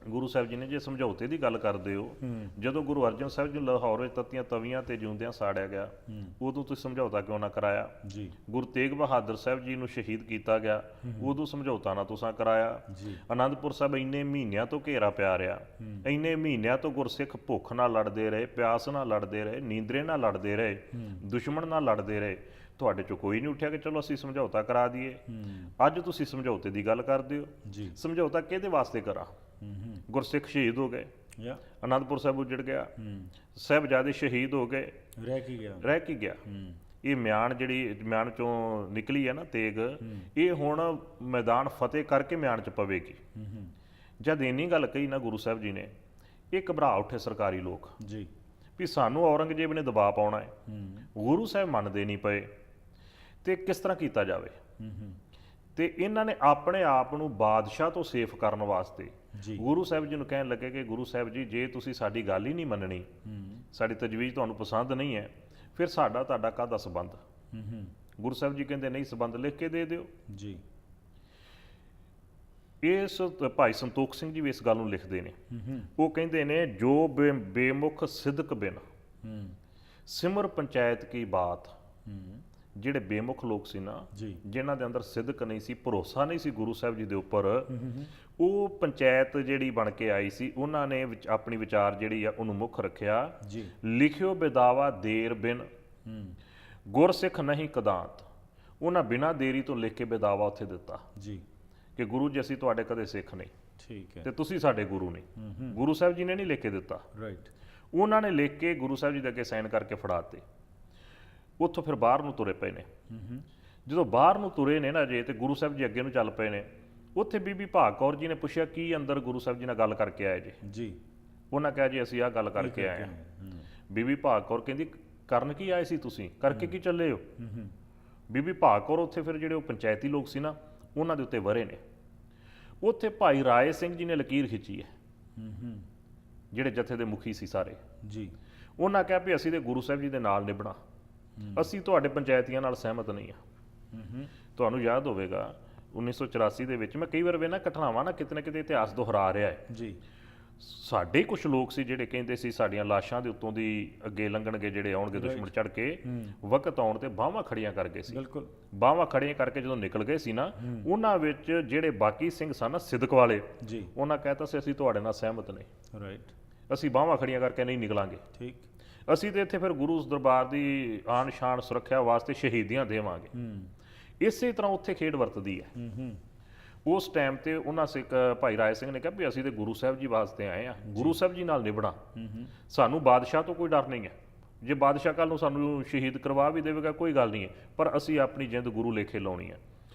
ਗੁਰੂ ਸਾਹਿਬ ਜੀ ਨੇ, ਜੇ ਸਮਝੌਤੇ ਦੀ ਗੱਲ ਕਰਦੇ ਹੋ, ਜਦੋਂ ਗੁਰੂ ਅਰਜਨ ਸਾਹਿਬ ਜੀ ਨੂੰ ਲਾਹੌਰ ਵਿੱਚ ਤੱਤੀਆਂ ਤਵੀਆਂ ਤੇ ਜਿਉਂਦਿਆਂ ਸਾੜਿਆ ਗਿਆ, ਉਦੋਂ ਤੁਸੀਂ ਸਮਝੌਤਾ ਕਿਉਂ ਨਾ ਕਰਾਇਆ? ਜੀ ਗੁਰੂ ਤੇਗ ਬਹਾਦਰ ਸਾਹਿਬ ਜੀ ਨੂੰ ਸ਼ਹੀਦ ਕੀਤਾ ਗਿਆ, ਉਦੋਂ ਸਮਝੌਤਾ ਨਾ ਤੁਸੀਂ ਕਰਾਇਆ। ਜੀ ਅਨੰਦਪੁਰ ਸਾਹਿਬ ਇੰਨੇ ਮਹੀਨਿਆਂ ਤੋਂ ਘੇਰਾ ਪਿਆ ਰਿਹਾ, ਇੰਨੇ ਮਹੀਨਿਆਂ ਤੋਂ ਗੁਰਸਿੱਖ ਭੁੱਖ ਨਾਲ ਲੜਦੇ ਰਹੇ, ਪਿਆਸ ਨਾਲ ਲੜਦੇ ਰਹੇ, ਨੀਂਦਰੇ ਨਾਲ ਲੜਦੇ ਰਹੇ, ਦੁਸ਼ਮਣ ਨਾਲ ਲੜਦੇ ਰਹੇ। ਤੁਹਾਡੇ ਚੋਂ ਕੋਈ ਨਹੀਂ ਉੱਠਿਆ ਕਿ ਚਲੋ ਅਸੀਂ ਸਮਝੌਤਾ ਕਰਾ ਦਈਏ। ਅੱਜ ਤੁਸੀਂ ਸਮਝੌਤੇ ਦੀ ਗੱਲ ਕਰਦੇ ਹੋ। ਜੀ ਸਮਝੌਤਾ ਕਿਹਦੇ ਵਾਸਤੇ ਕਰਾਂ? ਗੁਰਸਿੱਖ ਸ਼ਹੀਦ ਹੋ ਗਏ, ਯਾ ਅਨੰਦਪੁਰ ਸਾਹਿਬ ਉਜੜ ਗਿਆ, ਸਾਹਿਬਜ਼ਾਦੇ ਸ਼ਹੀਦ ਹੋ ਗਏ, ਰਹਿ ਕੀ ਗਿਆ? ਰਹਿ ਕੀ ਗਿਆ? ਇਹ ਮਿਆਨ ਜਿਹੜੀ ਮਿਆਨ ਚੋਂ ਨਿਕਲੀ ਹੈ ਨਾ ਤੇਗ, ਇਹ ਹੁਣ ਮੈਦਾਨ ਫਤਿਹ ਕਰਕੇ ਮਿਆਨ ਚ ਪਵੇਗੀ। ਜਦ ਇੰਨੀ ਗੱਲ ਕਹੀ ਨਾ ਗੁਰੂ ਸਾਹਿਬ ਜੀ ਨੇ, ਇਹ ਘਬਰਾ ਉੱਠੇ ਸਰਕਾਰੀ ਲੋਕ ਜੀ ਵੀ ਸਾਨੂੰ ਔਰੰਗਜ਼ੇਬ ਨੇ ਦਬਾਅ ਪਾਉਣਾ ਹੈ। ਗੁਰੂ ਸਾਹਿਬ ਮੰਨਦੇ ਨਹੀਂ ਪਏ ਤੇ ਕਿਸ ਤਰ੍ਹਾਂ ਕੀਤਾ ਜਾਵੇ? ਤੇ ਇਹਨਾਂ ਨੇ ਆਪਣੇ ਆਪ ਨੂੰ ਬਾਦਸ਼ਾਹ ਤੋਂ ਸੇਫ ਕਰਨ ਵਾਸਤੇ ਗੁਰੂ ਸਾਹਿਬ ਜੀ ਨੂੰ ਕਹਿਣ ਲੱਗੇ ਕਿ ਗੁਰੂ ਸਾਹਿਬ ਜੀ, ਜੇ ਤੁਸੀਂ ਸਾਡੀ ਗੱਲ ਹੀ ਨਹੀਂ ਮੰਨਣੀ, ਸਾਡੀ ਤਜਵੀਜ਼ ਤੁਹਾਨੂੰ ਪਸੰਦ ਨਹੀਂ ਹੈ, ਫਿਰ ਸਾਡਾ ਤੁਹਾਡਾ ਕਾਹਦਾ ਸੰਬੰਧ? ਗੁਰੂ ਸਾਹਿਬ ਜੀ ਕਹਿੰਦੇ ਨਹੀਂ, ਸੰਬੰਧ ਲਿਖ ਕੇ ਦੇ ਦਿਓ। ਜੀ ਇਸ ਭਾਈ ਸੰਤੋਖ ਸਿੰਘ ਜੀ ਵੀ ਇਸ ਗੱਲ ਨੂੰ ਲਿਖਦੇ ਨੇ। ਉਹ ਕਹਿੰਦੇ ਨੇ, ਜੋ ਬੇਮੁਖ ਸਿਦਕ ਬਿਨ ਸਿਮਰ ਪੰਚਾਇਤ ਕੀ ਬਾਤ। ਜਿਹੜੇ ਬੇਮੁਖ ਲੋਕ ਸੀ ਨਾ, ਜਿਨ੍ਹਾਂ ਦੇ ਅੰਦਰ ਸਿਦਕ ਨਹੀਂ ਸੀ, ਭਰੋਸਾ ਨਹੀਂ ਸੀ ਗੁਰੂ ਸਾਹਿਬ ਜੀ ਦੇ ਉੱਪਰ, ਉਹ ਪੰਚਾਇਤ ਜਿਹੜੀ ਬਣ ਕੇ ਆਈ ਸੀ, ਉਹਨਾਂ ਨੇ ਆਪਣੀ ਵਿਚਾਰ ਜਿਹੜੀ ਆ ਉਹਨੂੰ ਮੁੱਖ ਰੱਖਿਆ। ਲਿਖਿਓ ਬਿਦਾਵਾ ਦੇਰ ਬਿਨ ਗੁਰਸਿੱਖ ਨਹੀਂ ਕਦਾਂਤ। ਉਹਨਾਂ ਬਿਨਾਂ ਦੇਰੀ ਤੋਂ ਲਿਖ ਕੇ ਬਿਦਾਵਾ ਉੱਥੇ ਦਿੱਤਾ ਜੀ ਕਿ ਗੁਰੂ ਜੀ ਅਸੀਂ ਤੁਹਾਡੇ ਕਦੇ ਸਿੱਖ ਨਹੀਂ, ਠੀਕ ਹੈ, ਤੇ ਤੁਸੀਂ ਸਾਡੇ ਗੁਰੂ ਨਹੀਂ। ਗੁਰੂ ਸਾਹਿਬ ਜੀ ਨੇ ਨਹੀਂ ਲਿਖ ਕੇ ਦਿੱਤਾ, ਰਾਈਟ। ਉਹਨਾਂ ਨੇ ਲਿਖ ਕੇ ਗੁਰੂ ਸਾਹਿਬ ਜੀ ਦੇ ਅੱਗੇ ਸਾਈਨ ਕਰਕੇ ਫੜਾਤੇ। ਉੱਥੋਂ ਫਿਰ ਬਾਹਰ ਨੂੰ ਤੁਰੇ ਪਏ ਨੇ। ਜਦੋਂ ਬਾਹਰ ਨੂੰ ਤੁਰੇ ਨੇ ਨਾ ਜੇ, ਤੇ ਗੁਰੂ ਸਾਹਿਬ ਜੀ ਅੱਗੇ ਨੂੰ ਚੱਲ ਪਏ ਨੇ। ਉੱਥੇ ਬੀਬੀ ਭਾਗ ਕੌਰ ਜੀ ਨੇ ਪੁੱਛਿਆ, ਕੀ ਅੰਦਰ ਗੁਰੂ ਸਾਹਿਬ ਜੀ ਨਾਲ ਗੱਲ ਕਰਕੇ ਆਏ ਜੀ? ਉਹਨਾਂ ਕਿਹਾ, ਜੀ ਅਸੀਂ ਆਹ ਗੱਲ ਕਰਕੇ ਆਏ ਹਾਂ। ਬੀਬੀ ਭਾਗ ਕੌਰ ਕਹਿੰਦੀ, ਕਰਨ ਕੀ ਆਏ ਸੀ ਤੁਸੀਂ? ਕਰਕੇ ਕੀ ਚੱਲੇ ਹੋ? ਬੀਬੀ ਭਾਗ ਕੌਰ ਉੱਥੇ ਫਿਰ ਜਿਹੜੇ ਉਹ ਪੰਚਾਇਤੀ ਲੋਕ ਸੀ ਨਾ, ਉਹਨਾਂ ਦੇ ਉੱਤੇ ਵਰੇ ਨੇ। ਉੱਥੇ ਭਾਈ ਰਾਏ ਸਿੰਘ ਜੀ ਨੇ ਲਕੀਰ ਖਿੱਚੀ ਹੈ ਜਿਹੜੇ ਜਥੇ ਦੇ ਮੁਖੀ ਸੀ ਸਾਰੇ। ਜੀ ਉਹਨਾਂ ਕਿਹਾ ਵੀ ਅਸੀਂ ਤੇ ਗੁਰੂ ਸਾਹਿਬ ਜੀ ਦੇ ਨਾਲ ਨਿਭਣਾ, ਅਸੀਂ ਤੁਹਾਡੇ ਪੰਚਾਇਤੀਆਂ ਨਾਲ ਸਹਿਮਤ ਨਹੀਂ ਆ। ਤੁਹਾਨੂੰ ਯਾਦ ਹੋਵੇਗਾ 1984 ਦੇ ਵਿੱਚ ਮੈਂ ਕਈ ਵਾਰ ਵੇਖਣਾ ਘਟਨਾਵਾਂ ਨਾ ਕਿਤੇ ਇਤਿਹਾਸ ਦੁਹਰਾ ਰਿਹਾ ਹੈ। ਜੀ ਸਾਡੇ ਕੁਝ ਲੋਕ ਸੀ ਜਿਹੜੇ ਕਹਿੰਦੇ ਸੀ ਸਾਡੀਆਂ ਲਾਸ਼ਾਂ ਦੇ ਉੱਤੋਂ ਦੀ ਅੱਗੇ ਲੰਘਣਗੇ ਜਿਹੜੇ ਆਉਣਗੇ ਦੁਸ਼ਮਣ ਚੜ ਕੇ, ਵਕਤ ਆਉਣ ਤੇ ਬਾਹਾਂ ਖੜੀਆਂ ਕਰ ਗਏ ਸੀ। ਬਿਲਕੁਲ ਬਾਹਾਂ ਖੜੀਆਂ ਕਰਕੇ ਜਦੋਂ ਨਿਕਲ ਗਏ ਸੀ ਨਾ, ਉਹਨਾਂ ਵਿੱਚ ਜਿਹੜੇ ਬਾਕੀ ਸਿੰਘ ਸਨ ਸਿਦਕ ਵਾਲੇ, ਜੀ ਉਹਨਾਂ ਕਹਿਤਾ ਸੀ ਅਸੀਂ ਤੁਹਾਡੇ ਨਾਲ ਸਹਿਮਤ ਨਹੀਂ, ਰਾਈਟ ਅਸੀਂ ਬਾਹਾਂ ਖੜੀਆਂ ਕਰਕੇ ਨਹੀਂ ਨਿਕਲਾਂਗੇ, ਠੀਕ ਅਸੀਂ ਤੇ ਇੱਥੇ ਫਿਰ ਗੁਰੂ ਦਰਬਾਰ ਦੀ ਆਨ ਸ਼ਾਨ ਸੁਰੱਖਿਆ ਵਾਸਤੇ ਸ਼ਹੀਦੀਆਂ ਦੇਵਾਂਗੇ। ਇਸੇ ਤਰ੍ਹਾਂ ਉੱਥੇ ਖੇਡ ਵਰਤਦੀ ਹੈ। ਉਸ ਟਾਈਮ ਤੇ ਉਹਨਾਂ ਸਿੱਖ ਭਾਈ ਰਾਏ ਸਿੰਘ ਨੇ ਕਿਹਾ ਵੀ ਅਸੀਂ ਤੇ ਗੁਰੂ ਸਾਹਿਬ ਜੀ ਵਾਸਤੇ ਆਏ ਆ, ਗੁਰੂ ਸਾਹਿਬ ਜੀ ਨਾਲ ਨਿਭਣਾ, ਸਾਨੂੰ ਬਾਦਸ਼ਾਹ ਤੋਂ ਕੋਈ ਡਰ ਨਹੀਂ ਹੈ, ਜੇ ਬਾਦਸ਼ਾਹ ਕੱਲ ਨੂੰ ਸਾਨੂੰ ਸ਼ਹੀਦ ਕਰਵਾ ਵੀ ਦੇਵੇਗਾ ਕੋਈ ਗੱਲ ਨਹੀਂ ਹੈ, ਪਰ ਅਸੀਂ ਆਪਣੀ ਜਿੰਦ ਗੁਰੂ ਲੇਖੇ ਲਾਉਣੀ ਹੈ।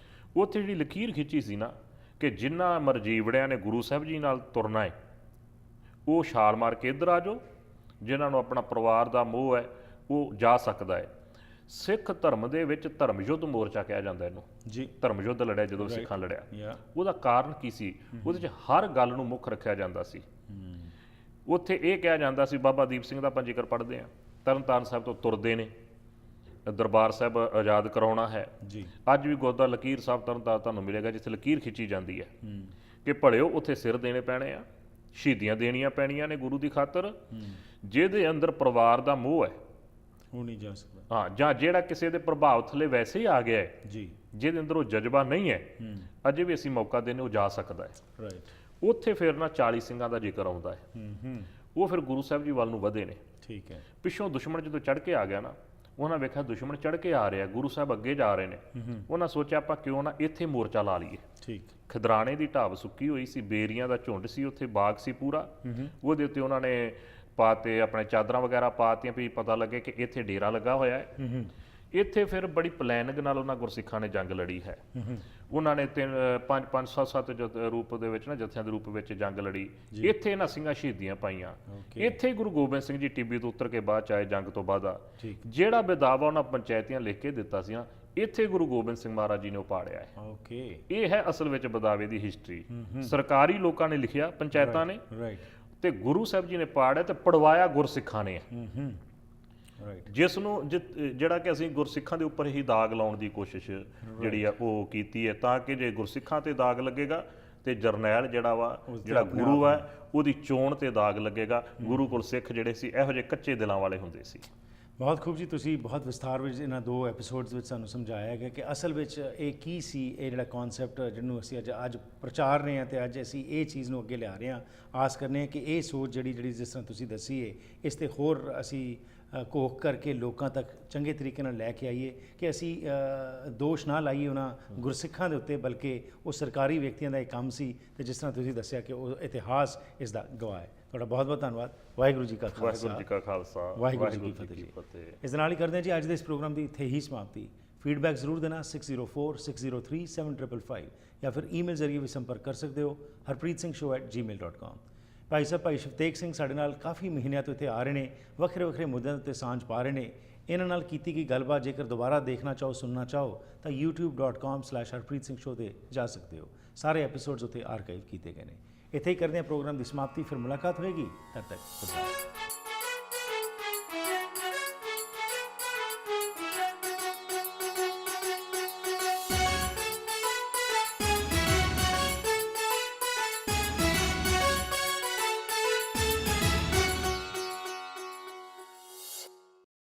ਉੱਥੇ ਜਿਹੜੀ ਲਕੀਰ ਖਿੱਚੀ ਸੀ ਨਾ ਕਿ ਜਿਨ੍ਹਾਂ ਮਰਜੀਵੜਿਆਂ ਨੇ ਗੁਰੂ ਸਾਹਿਬ ਜੀ ਨਾਲ ਤੁਰਨਾ ਹੈ ਉਹ ਛਾਲ ਮਾਰ ਕੇ ਇੱਧਰ ਆ ਜਾਓ, ਜਿਨ੍ਹਾਂ ਨੂੰ ਆਪਣਾ ਪਰਿਵਾਰ ਦਾ ਮੋਹ ਹੈ ਉਹ ਜਾ ਸਕਦਾ ਹੈ। ਸਿੱਖ ਧਰਮ ਦੇ ਵਿੱਚ ਧਰਮ ਯੁੱਧ ਮੋਰਚਾ ਕਿਹਾ ਜਾਂਦਾ ਇਹਨੂੰ। ਜੀ ਧਰਮ ਯੁੱਧ ਲੜਿਆ ਜਦੋਂ ਸਿੱਖਾਂ ਲੜਿਆ, ਯਾ ਉਹਦਾ ਕਾਰਨ ਕੀ ਸੀ? ਉਹਦੇ 'ਚ ਹਰ ਗੱਲ ਨੂੰ ਮੁੱਖ ਰੱਖਿਆ ਜਾਂਦਾ ਸੀ। ਉੱਥੇ ਇਹ ਕਿਹਾ ਜਾਂਦਾ ਸੀ, ਬਾਬਾ ਦੀਪ ਸਿੰਘ ਦਾ ਆਪਾਂ ਜ਼ਿਕਰ ਪੜ੍ਹਦੇ ਹਾਂ, ਤਰਨਤਾਰਨ ਸਾਹਿਬ ਤੋਂ ਤੁਰਦੇ ਨੇ, ਦਰਬਾਰ ਸਾਹਿਬ ਆਜ਼ਾਦ ਕਰਾਉਣਾ ਹੈ। ਜੀ ਅੱਜ ਵੀ ਗੁਰਦੁਆਰਾ ਲਕੀਰ ਸਾਹਿਬ ਤਰਨਤਾਰਨ ਤੁਹਾਨੂੰ ਮਿਲੇਗਾ ਜਿੱਥੇ ਲਕੀਰ ਖਿੱਚੀ ਜਾਂਦੀ ਹੈ ਕਿ ਭਲਿਓ ਉੱਥੇ ਸਿਰ ਦੇਣੇ ਪੈਣੇ ਆ, ਸ਼ਹੀਦੀਆਂ ਦੇਣੀਆਂ ਪੈਣੀਆਂ ਨੇ ਗੁਰੂ ਦੀ ਖਾਤਰ। ਜਿਹਦੇ ਅੰਦਰ ਪਰਿਵਾਰ ਦਾ ਮੋਹ ਹੈ ਉਹ ਨਹੀਂ ਜਾ ਸਕਦਾ। ਹਾਂ, ਜਾਂ ਜਿਹੜਾ ਕਿਸੇ ਦੇ ਪ੍ਰਭਾਵ ਥੱਲੇ ਵੈਸੇ ਹੀ ਆ ਗਿਆ ਹੈ, ਜੀ ਜਿਹਦੇ ਅੰਦਰ ਉਹ ਜਜ਼ਬਾ ਨਹੀਂ ਹੈ, ਅਜੇ ਵੀ ਅਸੀਂ ਮੌਕਾ ਦੇਣੇ ਉਹ ਜਾ ਸਕਦਾ ਹੈ। ਰਾਈਟ ਉੱਥੇ ਫਿਰ ਨਾ 40 ਸਿੰਘਾਂ ਦਾ ਜ਼ਿਕਰ ਆਉਂਦਾ ਹੈ। ਉਹ ਫਿਰ ਗੁਰੂ ਸਾਹਿਬ ਜੀ ਵੱਲ ਨੂੰ ਵਧੇ ਨੇ। ਠੀਕ ਹੈ ਪਿੱਛੋਂ ਦੁਸ਼ਮਣ ਜਦੋਂ ਚੜ ਕੇ ਆ ਗਿਆ ਨਾ, ਉਹਨਾਂ ਵੇਖਿਆ ਦੁਸ਼ਮਣ ਚੜ ਕੇ ਆ ਰਿਹਾ, ਗੁਰੂ ਸਾਹਿਬ ਅੱਗੇ ਜਾ ਰਹੇ ਨੇ। ਉਹਨਾਂ ਸੋਚਿਆ ਆਪਾਂ ਕਿਉਂ ਨਾ ਇੱਥੇ ਮੋਰਚਾ ਲਾ ਲਈਏ। ਠੀਕ ਖਿਦਰਾਣੇ ਦੀ ਢਾਬ ਸੁੱਕੀ ਹੋਈ ਸੀ, ਬੇਰੀਆਂ ਦਾ ਝੁੰਡ ਸੀ, ਉੱਥੇ ਬਾਗ ਸੀ ਪੂਰਾ, ਉਹਦੇ ਉੱਤੇ ਉਹਨਾਂ ਨੇ ਪਾਤੇ ਆਪਣੇ ਚਾਦਰਾਂ ਵਗੈਰਾ ਪਾਤੀਆਂ ਵੀ ਪਤਾ ਲੱਗੇ ਕਿ ਇੱਥੇ ਡੇਰਾ ਲੱਗਾ ਹੋਇਆ ਹੈ। ਇੱਥੇ ਫਿਰ ਬੜੀ ਪਲੈਨਿੰਗ ਨਾਲ ਉਹਨਾਂ ਗੁਰਸਿੱਖਾਂ ਨੇ ਜੰਗ ਲੜੀ ਹੈ। ਉਹਨਾਂ ਨੇ 5 7 ਰੂਪ ਦੇ ਵਿੱਚ ਨਾ ਜਥਿਆਂ ਦੇ ਰੂਪ ਵਿੱਚ ਜੰਗ ਲੜੀ। ਇੱਥੇ ਇਹਨਾਂ ਸਿੰਘਾਂ ਸ਼ਹੀਦੀਆਂ ਪਾਈਆਂ। ਇੱਥੇ ਗੁਰੂ ਗੋਬਿੰਦ ਸਿੰਘ ਜੀ ਟਿੱਬੀ ਤੋਂ ਉਤਰ ਕੇ ਬਾਅਦ ਚ ਆਏ ਜੰਗ ਤੋਂ ਬਾਅਦ ਆ। ਜਿਹੜਾ ਬਿਦਾਵਾ ਉਹਨਾਂ ਪੰਚਾਇਤੀਆਂ ਲਿਖ ਕੇ ਦਿੱਤਾ ਸੀ ਨਾ, ਇੱਥੇ ਗੁਰੂ ਗੋਬਿੰਦ ਸਿੰਘ ਮਹਾਰਾਜ ਜੀ ਨੇ ਉਹ ਪਾੜਿਆ ਹੈ। ਓਕੇ ਇਹ ਹੈ ਅਸਲ ਵਿੱਚ ਬਦਾਵੇ ਦੀ ਹਿਸਟਰੀ। ਸਰਕਾਰੀ ਲੋਕਾਂ ਨੇ ਲਿਖਿਆ, ਪੰਚਾਇਤਾਂ ਨੇ, ਰਾਈਟ ਤੇ ਗੁਰੂ ਸਾਹਿਬ ਜੀ ਨੇ ਪਾੜਿਆ ਤੇ ਪੜਵਾਇਆ ਗੁਰਸਿੱਖਾਂ ਨੇ। ਰਾਈਟ ਜਿਸ ਨੂੰ ਜਿਹੜਾ ਕਿ ਅਸੀਂ ਗੁਰਸਿੱਖਾਂ ਦੇ ਉੱਪਰ ਹੀ ਦਾਗ ਲਾਉਣ ਦੀ ਕੋਸ਼ਿਸ਼ ਜਿਹੜੀ ਆ ਉਹ ਕੀਤੀ ਹੈ, ਤਾਂ ਕਿ ਜੇ ਗੁਰਸਿੱਖਾਂ ਤੇ ਦਾਗ ਲੱਗੇਗਾ ਤੇ ਜਰਨੈਲ ਜਿਹੜਾ ਗੁਰੂ ਹੈ ਉਹਦੀ ਚੋਣ ਤੇ ਦਾਗ ਲੱਗੇਗਾ। ਗੁਰੂ ਕੋਲ ਸਿੱਖ ਜਿਹੜੇ ਸੀ ਇਹੋ ਜਿਹੇ ਕੱਚੇ ਦਿਲਾਂ ਵਾਲੇ ਹੁੰਦੇ ਸੀ। ਬਹੁਤ ਖੂਬ ਜੀ, ਤੁਸੀਂ ਬਹੁਤ ਵਿਸਥਾਰ ਵਿੱਚ ਇਹਨਾਂ 2 ਐਪੀਸੋਡਸ ਵਿੱਚ ਸਾਨੂੰ ਸਮਝਾਇਆ ਗਿਆ ਕਿ ਅਸਲ ਵਿੱਚ ਇਹ ਕੀ ਸੀ, ਇਹ ਜਿਹੜਾ ਕਨਸੈਪਟ ਜਿਹਨੂੰ ਅਸੀਂ ਅੱਜ ਪ੍ਰਚਾਰ ਰਹੇ ਹਾਂ ਤੇ ਅੱਜ ਅਸੀਂ ਇਹ ਚੀਜ਼ ਨੂੰ ਅੱਗੇ ਲਿਆ ਰਹੇ ਹਾਂ। ਆਸ ਕਰਨੇ ਹਾਂ ਕਿ ਇਹ ਸੋਚ ਜਿਹੜੀ ਜਿਸ ਤਰ੍ਹਾਂ ਤੁਸੀਂ ਦੱਸੀ ਹੈ, ਇਸ ਤੇ ਹੋਰ ਅਸੀਂ ਕੋਖ ਕਰਕੇ ਲੋਕਾਂ ਤੱਕ ਚੰਗੇ ਤਰੀਕੇ ਨਾਲ ਲੈ ਕੇ ਆਈਏ ਕਿ ਅਸੀਂ ਦੋਸ਼ ਨਾ ਲਾਈਏ ਉਹਨਾਂ ਗੁਰਸਿੱਖਾਂ ਦੇ ਉੱਤੇ, ਬਲਕਿ ਉਹ ਸਰਕਾਰੀ ਵਿਅਕਤੀਆਂ ਦਾ ਇਹ ਕੰਮ ਸੀ ਤੇ ਜਿਸ ਤਰ੍ਹਾਂ ਤੁਸੀਂ ਦੱਸਿਆ ਕਿ ਉਹ ਇਤਿਹਾਸ ਇਸ ਦਾ ਗਵਾਹ ਹੈ। ਤੁਹਾਡਾ ਬਹੁਤ ਬਹੁਤ ਧੰਨਵਾਦ। ਵਾਹਿਗੁਰੂ ਜੀ ਕਾ ਖਾਲਸਾ, ਵਾਹਿਗੁਰੂ ਜੀ ਕਾ ਖਾਲਸਾ, ਵਾਹਿਗੁਰੂ ਜੀ ਕੀ ਫਤਿਹ। ਇਸ ਦੇ ਨਾਲ ਹੀ ਕਰਦੇ ਹਾਂ ਜੀ ਅੱਜ ਦੇ ਇਸ ਪ੍ਰੋਗਰਾਮ ਦੀ ਇੱਥੇ ਹੀ ਸਮਾਪਤੀ। ਫੀਡਬੈਕ ਜ਼ਰੂਰ ਦੇਣਾ 6046037555 ਜਾਂ ਫਿਰ ਈਮੇਲ ਜ਼ਰੀਏ ਵੀ ਸੰਪਰਕ ਕਰ ਸਕਦੇ ਹੋ harpreetsingh@gmail.com। ਭਾਈ ਸਾਹਿਬ ਭਾਈ ਸ਼ਵਤੇਜ ਸਿੰਘ ਸਾਡੇ ਨਾਲ ਕਾਫੀ ਮਹੀਨਿਆਂ ਤੋਂ ਇੱਥੇ ਆ ਰਹੇ ਨੇ, ਵੱਖਰੇ ਵੱਖਰੇ ਮੁੱਦਿਆਂ ਉੱਤੇ ਸਾਂਝ ਪਾ ਰਹੇ ਨੇ। ਇਹਨਾਂ ਨਾਲ ਕੀਤੀ ਗਈ ਗੱਲਬਾਤ ਜੇਕਰ ਦੁਬਾਰਾ ਦੇਖਣਾ ਚਾਹੋ, ਸੁਣਨਾ ਚਾਹੋ ਤਾਂ youtube.com/harpreetsingh ਤੇ ਜਾ ਸਕਦੇ ਹੋ। ਸਾਰੇ ਐਪੀਸੋਡਸ ਉੱਥੇ ਆਰਕਾਈਵ ਕੀਤੇ ਗਏ ਨੇ। ਇੱਥੇ ਹੀ ਕਰਦੇ ਹਾਂ ਪ੍ਰੋਗਰਾਮ ਦੀ ਸਮਾਪਤੀ, ਫਿਰ ਮੁਲਾਕਾਤ ਹੋਏਗੀ। ਤਦ ਤੱਕ ਖੁਦਾ ਹਾਫਿਜ਼।